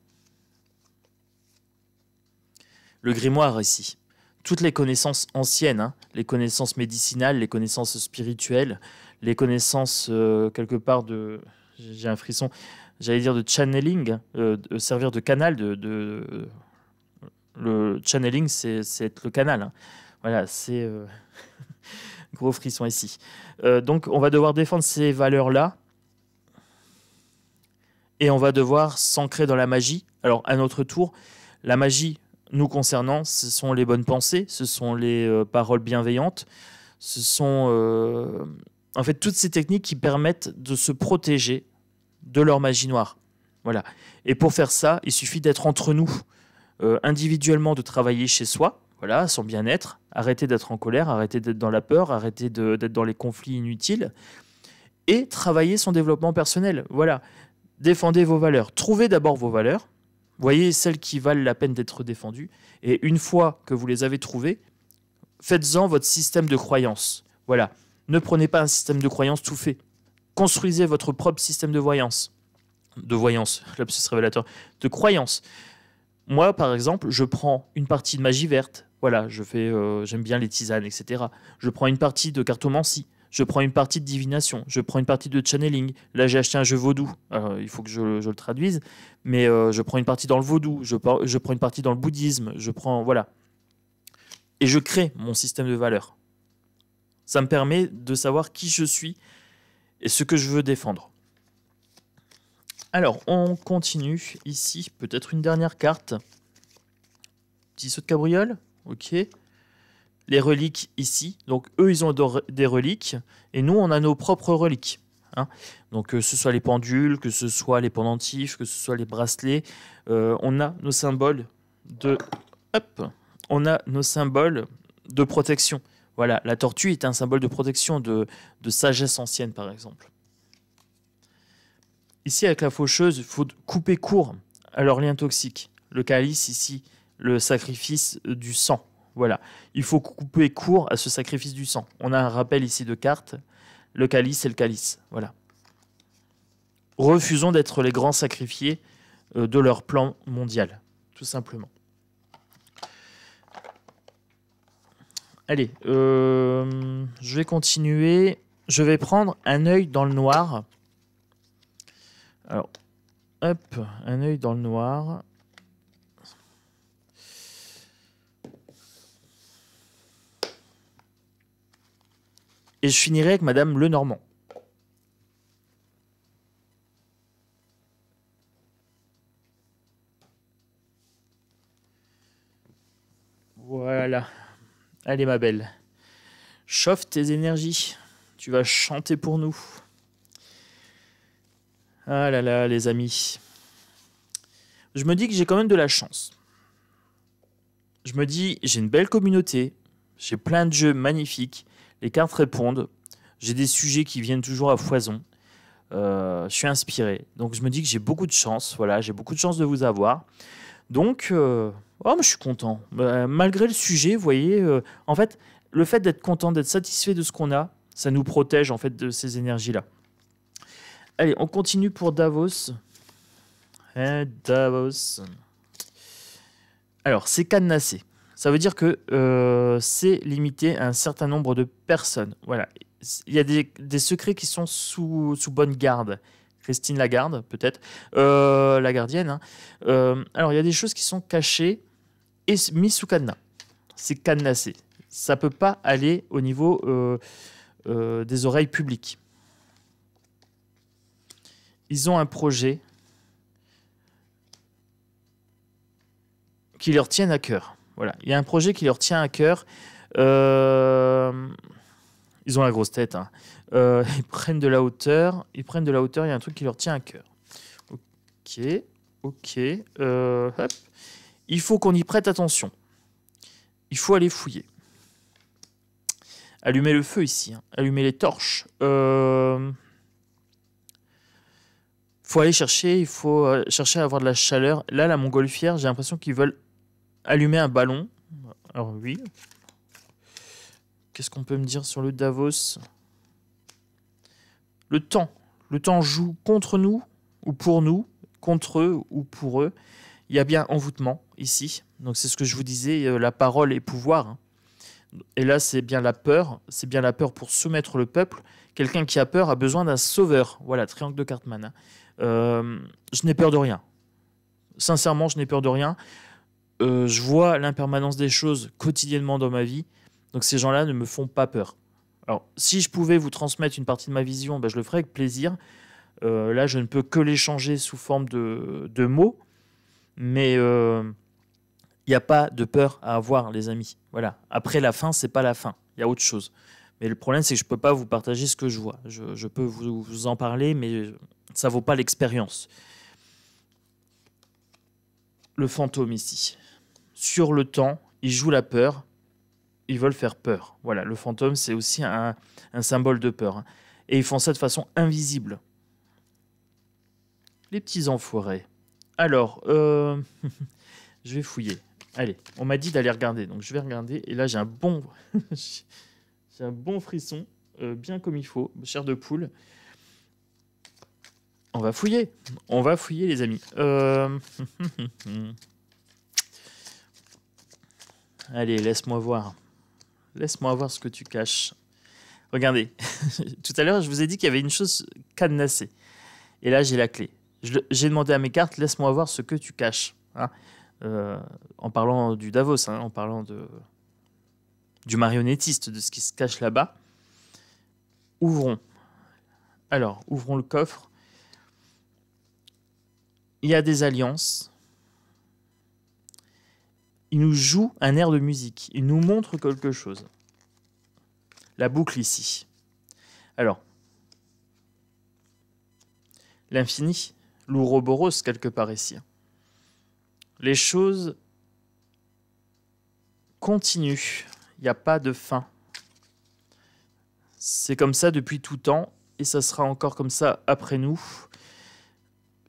Le grimoire ici, toutes les connaissances anciennes, hein, les connaissances médicinales, les connaissances spirituelles, les connaissances quelque part de, j'ai un frisson, j'allais dire de channeling, de servir de canal, le channeling c'est être le canal, hein. Voilà, c'est gros frisson ici. Donc on va devoir défendre ces valeurs-là et on va devoir s'ancrer dans la magie. Alors à notre tour, la magie, nous concernant, ce sont les bonnes pensées, ce sont les paroles bienveillantes, ce sont en fait toutes ces techniques qui permettent de se protéger de leur magie noire. Voilà. Et pour faire ça, il suffit d'être entre nous, individuellement, de travailler chez soi, voilà, son bien-être, arrêter d'être en colère, arrêter d'être dans la peur, arrêter d'être dans les conflits inutiles, et travailler son développement personnel. Voilà. Défendez vos valeurs. Trouvez d'abord vos valeurs. Voyez celles qui valent la peine d'être défendues. Et une fois que vous les avez trouvées, faites-en votre système de croyance. Voilà. Ne prenez pas un système de croyance tout fait. Construisez votre propre système de voyance. De voyance, lapsus révélateur. De croyance. Moi, par exemple, je prends une partie de magie verte. Voilà, j'aime bien les tisanes, etc. Je prends une partie de cartomancie. Je prends une partie de divination, je prends une partie de channeling. Là, j'ai acheté un jeu vaudou. Il faut que je le traduise. Mais je prends une partie dans le vaudou, je prends une partie dans le bouddhisme. Voilà. Et je crée mon système de valeurs. Ça me permet de savoir qui je suis et ce que je veux défendre. Alors, on continue ici. Peut-être une dernière carte. Petit saut de cabriole. Ok. Les reliques ici. Donc, eux, ils ont des reliques. Et nous, on a nos propres reliques. Hein. Donc, que ce soit les pendules, que ce soit les pendentifs, que ce soit les bracelets. On a nos symboles de... Hop. On a nos symboles de protection. Voilà, la tortue est un symbole de protection, de sagesse ancienne, par exemple. Ici, avec la faucheuse, il faut couper court à leur lien toxique. Le calice, ici, le sacrifice du sang. Voilà, il faut couper court à ce sacrifice du sang. On a un rappel ici de cartes. Le calice et le calice. Voilà. Refusons d'être les grands sacrifiés de leur plan mondial, tout simplement. Allez, je vais continuer. Je vais prendre un œil dans le noir. Alors, hop, un œil dans le noir. Et je finirai avec Madame Lenormand. Voilà. Allez, ma belle. Chauffe tes énergies. Tu vas chanter pour nous. Ah là là, les amis. Je me dis que j'ai quand même de la chance. Je me dis, j'ai une belle communauté. J'ai plein de jeux magnifiques. Les cartes répondent. J'ai des sujets qui viennent toujours à foison. Je suis inspiré. Donc, je me dis que j'ai beaucoup de chance. Voilà, j'ai beaucoup de chance de vous avoir. Donc, je suis content. Malgré le sujet, vous voyez, en fait, le fait d'être content, d'être satisfait de ce qu'on a, ça nous protège en fait de ces énergies-là. Allez, on continue pour Davos. Davos. Alors, c'est cadenassé. Ça veut dire que c'est limité à un certain nombre de personnes. Voilà. Il y a des secrets qui sont sous bonne garde. Christine Lagarde, peut-être. La gardienne. Hein. Alors, il y a des choses qui sont cachées et mises sous cadenas. C'est cadenassé. Ça ne peut pas aller au niveau des oreilles publiques. Ils ont un projet qui leur tient à cœur. Voilà, il y a un projet qui leur tient à cœur. Ils ont la grosse tête. Hein. Ils prennent de la hauteur. Il y a un truc qui leur tient à cœur. Ok. Hop. Il faut qu'on y prête attention. Il faut aller fouiller. Allumer le feu ici. Hein. Allumer les torches. Faut aller chercher. Il faut chercher à avoir de la chaleur. Là, la montgolfière, j'ai l'impression qu'ils veulent allumer un ballon. Alors oui. Qu'est-ce qu'on peut me dire sur le Davos? Le temps. Le temps joue contre nous ou pour nous, contre eux ou pour eux. Il y a bien envoûtement ici. Donc c'est ce que je vous disais, la parole est pouvoir. Hein. Et là, c'est bien la peur. C'est bien la peur pour soumettre le peuple. Quelqu'un qui a peur a besoin d'un sauveur. Voilà, triangle de Cartman. Hein. Je n'ai peur de rien. Sincèrement, je n'ai peur de rien. Je vois l'impermanence des choses quotidiennement dans ma vie. Donc ces gens-là ne me font pas peur. Alors, si je pouvais vous transmettre une partie de ma vision, je le ferais avec plaisir. Là, je ne peux que l'échanger sous forme de mots. Mais Il n'y a pas de peur à avoir, les amis. Voilà. Après la fin, c'est pas la fin. Il y a autre chose. Mais le problème, c'est que je peux pas vous partager ce que je vois. Je peux vous en parler, mais ça vaut pas l'expérience. Le fantôme ici. Sur le temps, ils jouent la peur. Ils veulent faire peur. Voilà, le fantôme, c'est aussi un symbole de peur. Et ils font ça de façon invisible. Les petits enfoirés. Alors, je vais fouiller. Allez, on m'a dit d'aller regarder, donc je vais regarder. Et là, j'ai un bon, j'ai un bon frisson, bien comme il faut, chair de poule. On va fouiller, les amis. Allez, laisse-moi voir. Laisse-moi voir ce que tu caches. Regardez, tout à l'heure, je vous ai dit qu'il y avait une chose cadenassée. Et là, j'ai la clé. J'ai demandé à mes cartes, laisse-moi voir ce que tu caches. Hein, en parlant du Davos, hein, en parlant du marionnettiste, de ce qui se cache là-bas. Ouvrons. Alors, ouvrons le coffre. Il y a des alliances. Il nous joue un air de musique. Il nous montre quelque chose. La boucle ici. Alors, l'infini, l'ouroboros quelque part ici. Les choses continuent. Il n'y a pas de fin. C'est comme ça depuis tout temps et ça sera encore comme ça après nous.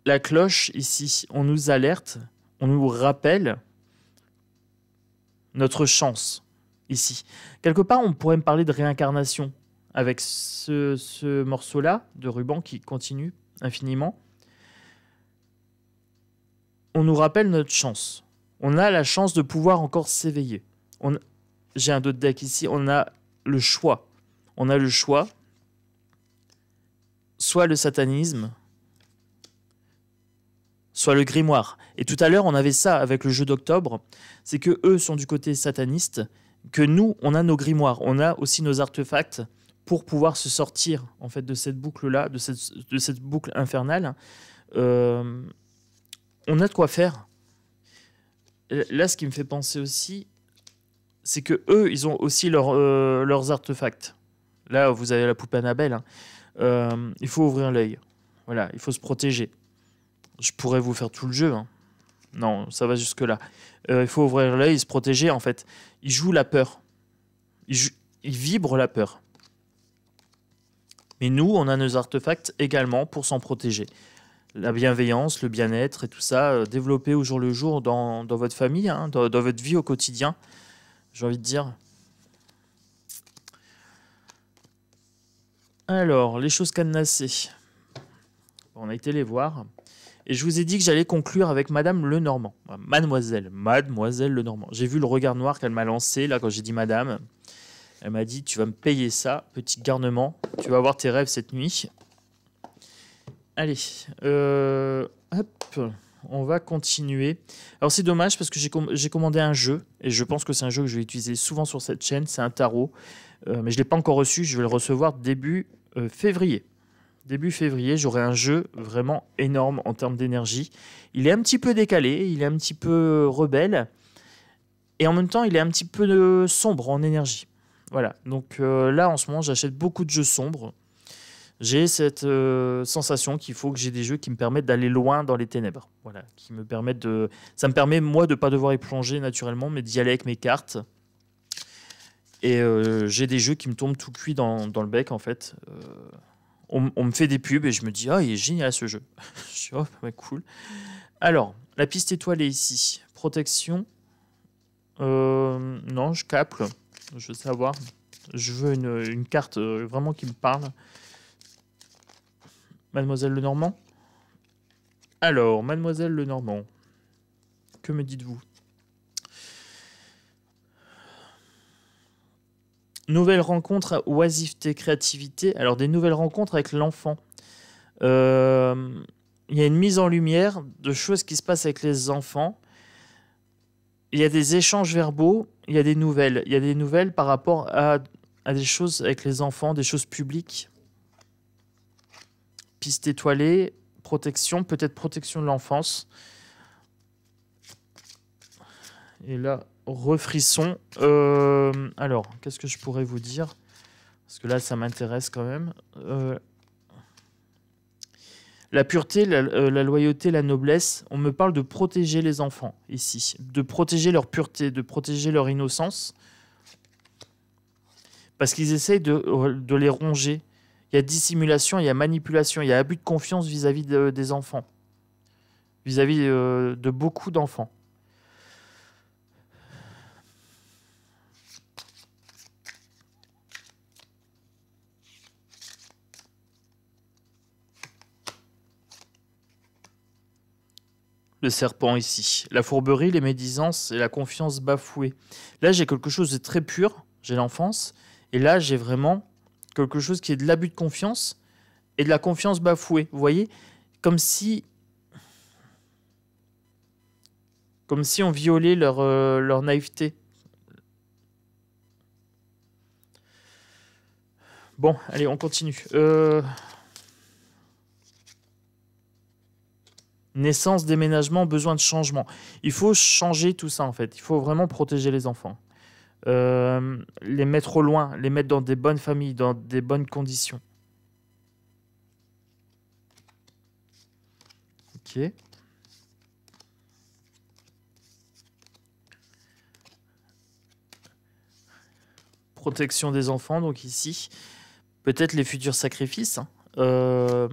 La cloche ici, on nous alerte, on nous rappelle notre chance ici. Quelque part, on pourrait me parler de réincarnation avec ce morceau-là de ruban qui continue infiniment. On nous rappelle notre chance. On a la chance de pouvoir encore s'éveiller. J'ai un autre deck ici. On a le choix. On a le choix. Soit le satanisme, soit le grimoire. Et tout à l'heure, on avait ça avec le jeu d'octobre. C'est que eux sont du côté sataniste, que nous, on a nos grimoires. On a aussi nos artefacts pour pouvoir se sortir en fait de cette boucle-là, de cette boucle infernale. On a de quoi faire. Là, ce qui me fait penser aussi, c'est que eux, ils ont aussi leurs artefacts. Là, vous avez la poupée Annabelle. Hein. Il faut ouvrir l'œil. Voilà, il faut se protéger. Je pourrais vous faire tout le jeu. Hein. Non, ça va jusque-là. Il faut ouvrir l'œil, se protéger. En fait, ils jouent la peur. Ils vibrent la peur. Mais nous, on a nos artefacts également pour s'en protéger. La bienveillance, le bien-être et tout ça, développé au jour le jour dans votre famille, hein, dans votre vie au quotidien, j'ai envie de dire. Alors, les choses cadenassées. On a été les voir. Et je vous ai dit que j'allais conclure avec Madame Lenormand. Mademoiselle Lenormand. J'ai vu le regard noir qu'elle m'a lancé là quand j'ai dit Madame. Elle m'a dit, tu vas me payer ça, petit garnement. Tu vas avoir tes rêves cette nuit. Allez, hop, on va continuer. Alors c'est dommage parce que j'ai commandé un jeu et je pense que c'est un jeu que je vais utiliser souvent sur cette chaîne. C'est un tarot, mais je ne l'ai pas encore reçu. Je vais le recevoir début février. Début février, j'aurai un jeu vraiment énorme en termes d'énergie. Il est un petit peu décalé, il est un petit peu rebelle et en même temps il est un petit peu sombre en énergie. Voilà, donc là en ce moment j'achète beaucoup de jeux sombres. J'ai cette sensation qu'il faut que j'ai des jeux qui me permettent d'aller loin dans les ténèbres. Voilà, qui me permettent de... Ça me permet, moi, de ne pas devoir y plonger naturellement, mais d'y aller avec mes cartes. Et j'ai des jeux qui me tombent tout cuit dans le bec, en fait. On me fait des pubs et je me dis, ah, il est génial ce jeu. Je suis, oh, ouais, cool. Alors, la piste étoilée ici. Protection. Non, je capte. Je veux savoir. Je veux une carte vraiment qui me parle. Mademoiselle Lenormand. Alors, Mademoiselle Lenormand, que me dites-vous? Nouvelle rencontre, oisiveté, créativité. Alors, des nouvelles rencontres avec l'enfant. Il y a une mise en lumière de choses qui se passent avec les enfants. Il y a des échanges verbaux, il y a des nouvelles. Il y a des nouvelles par rapport à des choses avec les enfants, des choses publiques. Piste étoilée, protection, peut-être protection de l'enfance. Et là, refrisson. Alors, qu'est-ce que je pourrais vous dire? Parce que là, ça m'intéresse quand même. La pureté, la loyauté, la noblesse. On me parle de protéger les enfants, ici. De protéger leur pureté, de protéger leur innocence. Parce qu'ils essayent de les ronger. Il y a dissimulation, il y a manipulation, il y a abus de confiance vis-à-vis des enfants. Vis-à-vis de beaucoup d'enfants. Le serpent ici. La fourberie, les médisances et la confiance bafouée. Là, j'ai quelque chose de très pur. J'ai l'enfance. Et là, j'ai vraiment quelque chose qui est de l'abus de confiance et de la confiance bafouée. Vous voyez? Comme si on violait leur naïveté. Bon, allez, on continue. Naissance, déménagement, besoin de changement. Il faut changer tout ça, en fait. Il faut vraiment protéger les enfants. Les mettre au loin, les mettre dans des bonnes familles, dans des bonnes conditions. Ok. Protection des enfants, donc ici. Peut-être les futurs sacrifices. Hein.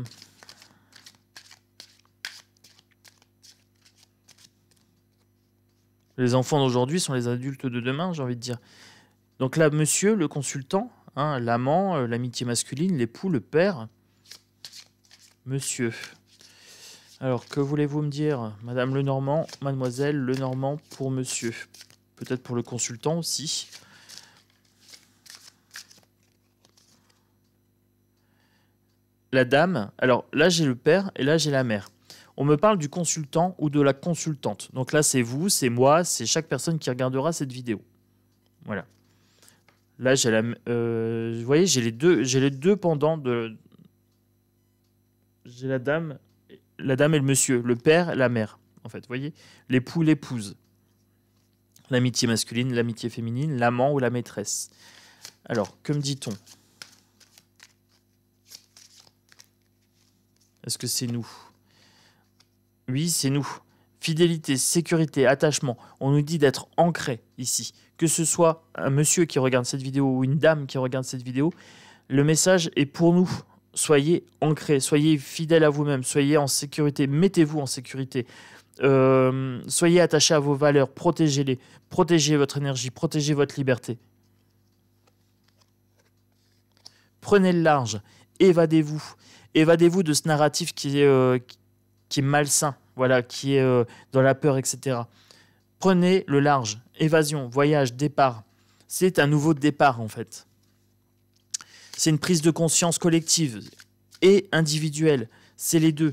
Les enfants d'aujourd'hui sont les adultes de demain, j'ai envie de dire. Donc là, monsieur, le consultant, hein, l'amant, l'amitié masculine, l'époux, le père. Monsieur. Alors, que voulez-vous me dire, Madame Lenormand, Mademoiselle Lenormand pour monsieur? Peut-être pour le consultant aussi. La dame. Alors là, j'ai le père et là, j'ai la mère. On me parle du consultant ou de la consultante. Donc là, c'est vous, c'est moi, c'est chaque personne qui regardera cette vidéo. Voilà. Là, j'ai la. Vous voyez, j'ai les deux pendants de. J'ai la dame et le monsieur, le père, la mère. En fait, vous voyez, l'époux, l'épouse, l'amitié masculine, l'amitié féminine, l'amant ou la maîtresse. Alors, que me dit-on? Est-ce que c'est nous? Oui, c'est nous. Fidélité, sécurité, attachement. On nous dit d'être ancré ici. Que ce soit un monsieur qui regarde cette vidéo ou une dame qui regarde cette vidéo, le message est pour nous. Soyez ancrés, soyez fidèles à vous-même, soyez en sécurité, mettez-vous en sécurité. Soyez attachés à vos valeurs, protégez-les. Protégez votre énergie, protégez votre liberté. Prenez le large, évadez-vous. Évadez-vous de ce narratif qui est malsain, voilà, qui est dans la peur, etc. Prenez le large, évasion, voyage, départ. C'est un nouveau départ, en fait. C'est une prise de conscience collective et individuelle. C'est les deux.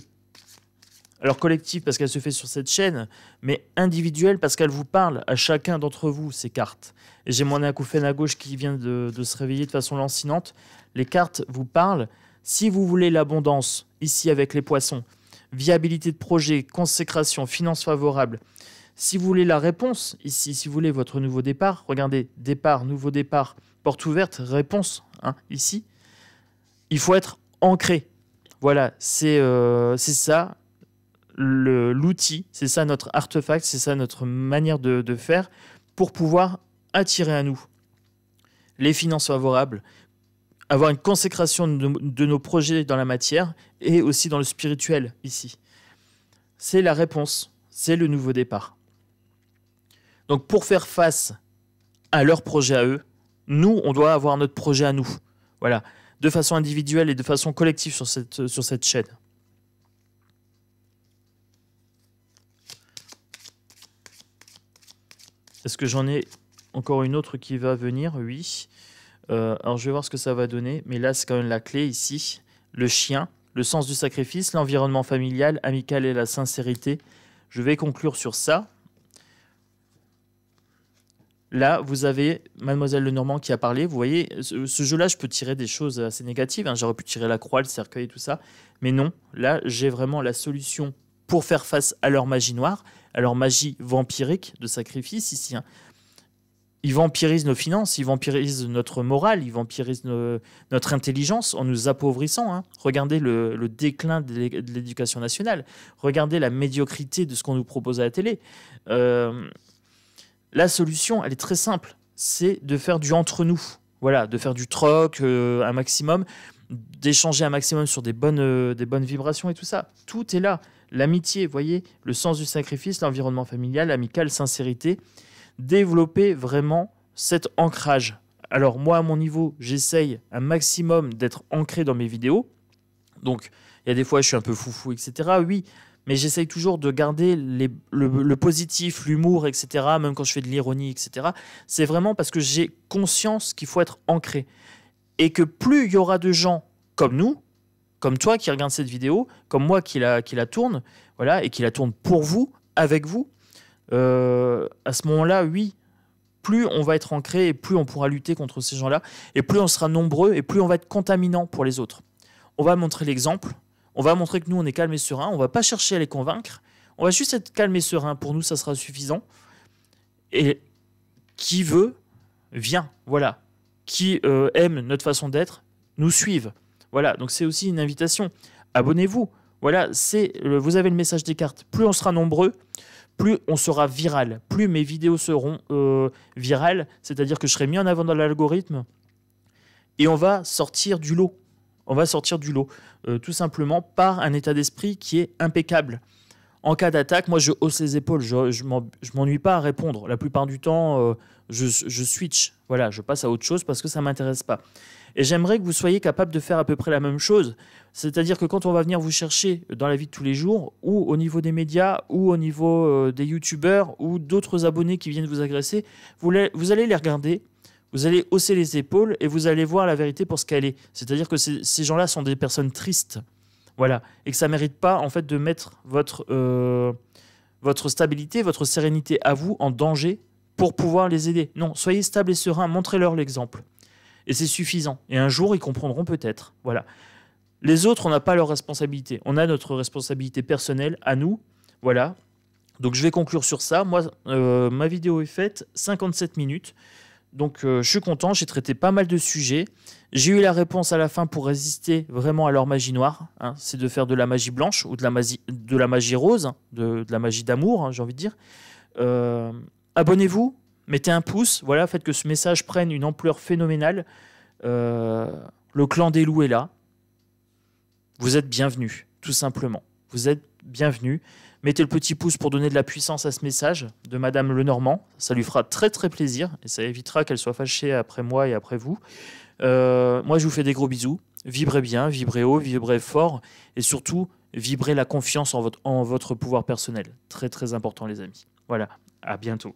Alors collective parce qu'elle se fait sur cette chaîne, mais individuelle parce qu'elle vous parle à chacun d'entre vous, ces cartes. Et j'ai mon acouphène à gauche qui vient de se réveiller de façon lancinante. Les cartes vous parlent. Si vous voulez l'abondance, ici avec les poissons, viabilité de projet, consécration, finances favorables. Si vous voulez la réponse, ici, si vous voulez votre nouveau départ, regardez, départ, nouveau départ, porte ouverte, réponse, hein, ici. Il faut être ancré. Voilà, c'est ça l'outil, c'est ça notre artefact, c'est ça notre manière de faire pour pouvoir attirer à nous les finances favorables, avoir une consécration de nos projets dans la matière et aussi dans le spirituel ici. C'est la réponse, c'est le nouveau départ. Donc pour faire face à leur projet à eux, nous, on doit avoir notre projet à nous. Voilà, de façon individuelle et de façon collective sur cette chaîne. Est-ce que j'en ai encore une autre qui va venir? Oui. Alors je vais voir ce que ça va donner, mais là c'est quand même la clé ici. Le chien, le sens du sacrifice, l'environnement familial, amical et la sincérité. Je vais conclure sur ça. Là, vous avez Mademoiselle Lenormand qui a parlé. Vous voyez, ce jeu-là, je peux tirer des choses assez négatives. Hein. J'aurais pu tirer la croix, le cercueil et tout ça. Mais non, là, j'ai vraiment la solution pour faire face à leur magie noire, à leur magie vampirique de sacrifice ici. Hein. Ils vampirisent nos finances, ils vampirisent notre morale, ils vampirisent notre intelligence en nous appauvrissant. Hein. Regardez le déclin de l'éducation nationale. Regardez la médiocrité de ce qu'on nous propose à la télé. La solution, elle est très simple. C'est de faire du entre-nous. Voilà, de faire du troc un maximum, d'échanger un maximum sur des bonnes vibrations et tout ça. Tout est là. L'amitié, vous voyez, le sens du sacrifice, l'environnement familial, amical, sincérité. Développer vraiment cet ancrage. Alors moi, à mon niveau, j'essaye un maximum d'être ancré dans mes vidéos. Donc, il y a des fois, je suis un peu foufou, etc. Oui, mais j'essaye toujours de garder le positif, l'humour, etc. Même quand je fais de l'ironie, etc. C'est vraiment parce que j'ai conscience qu'il faut être ancré. Et que plus il y aura de gens comme nous, comme toi qui regarde cette vidéo, comme moi qui la tourne, voilà, et qui la tourne pour vous, avec vous, à ce moment-là, oui, plus on va être ancré et plus on pourra lutter contre ces gens-là, et plus on sera nombreux et plus on va être contaminant pour les autres. On va montrer l'exemple, on va montrer que nous, on est calme et serein, on va pas chercher à les convaincre, on va juste être calme et serein, pour nous, ça sera suffisant. Et qui veut, vient, voilà. Qui aime notre façon d'être, nous suivent. Voilà, donc c'est aussi une invitation. Abonnez-vous. Voilà, vous avez le message des cartes. Plus on sera nombreux, plus on sera viral, plus mes vidéos seront virales, c'est-à-dire que je serai mis en avant dans l'algorithme et on va sortir du lot. On va sortir du lot, tout simplement par un état d'esprit qui est impeccable. En cas d'attaque, moi je hausse les épaules, je m'ennuie pas à répondre. La plupart du temps, je switch, voilà, je passe à autre chose parce que ça ne m'intéresse pas. Et j'aimerais que vous soyez capable de faire à peu près la même chose. C'est-à-dire que quand on va venir vous chercher dans la vie de tous les jours, ou au niveau des médias, ou au niveau des youtubeurs, ou d'autres abonnés qui viennent vous agresser, vous allez les regarder, vous allez hausser les épaules et vous allez voir la vérité pour ce qu'elle est. C'est-à-dire que ces gens-là sont des personnes tristes. Voilà. Et que ça ne mérite pas en fait, de mettre votre stabilité, votre sérénité à vous en danger pour pouvoir les aider. Non, soyez stable et serein, montrez-leur l'exemple. Et c'est suffisant. Et un jour, ils comprendront peut-être. Voilà. Les autres, on n'a pas leur responsabilité. On a notre responsabilité personnelle à nous. Voilà. Donc, je vais conclure sur ça. Moi, ma vidéo est faite, 57 minutes. Donc, je suis content. J'ai traité pas mal de sujets. J'ai eu la réponse à la fin pour résister vraiment à leur magie noire. Hein. C'est de faire de la magie blanche ou de la magie rose, hein, de la magie d'amour, hein, j'ai envie de dire. Abonnez-vous. Mettez un pouce, voilà, faites que ce message prenne une ampleur phénoménale. Le clan des loups est là. Vous êtes bienvenus, tout simplement. Vous êtes bienvenus. Mettez le petit pouce pour donner de la puissance à ce message de Madame Lenormand. Ça lui fera très très plaisir et ça évitera qu'elle soit fâchée après moi et après vous. Moi, je vous fais des gros bisous. Vibrez bien, vibrez haut, vibrez fort et surtout, vibrez la confiance en votre pouvoir personnel. Très très important, les amis. Voilà, à bientôt.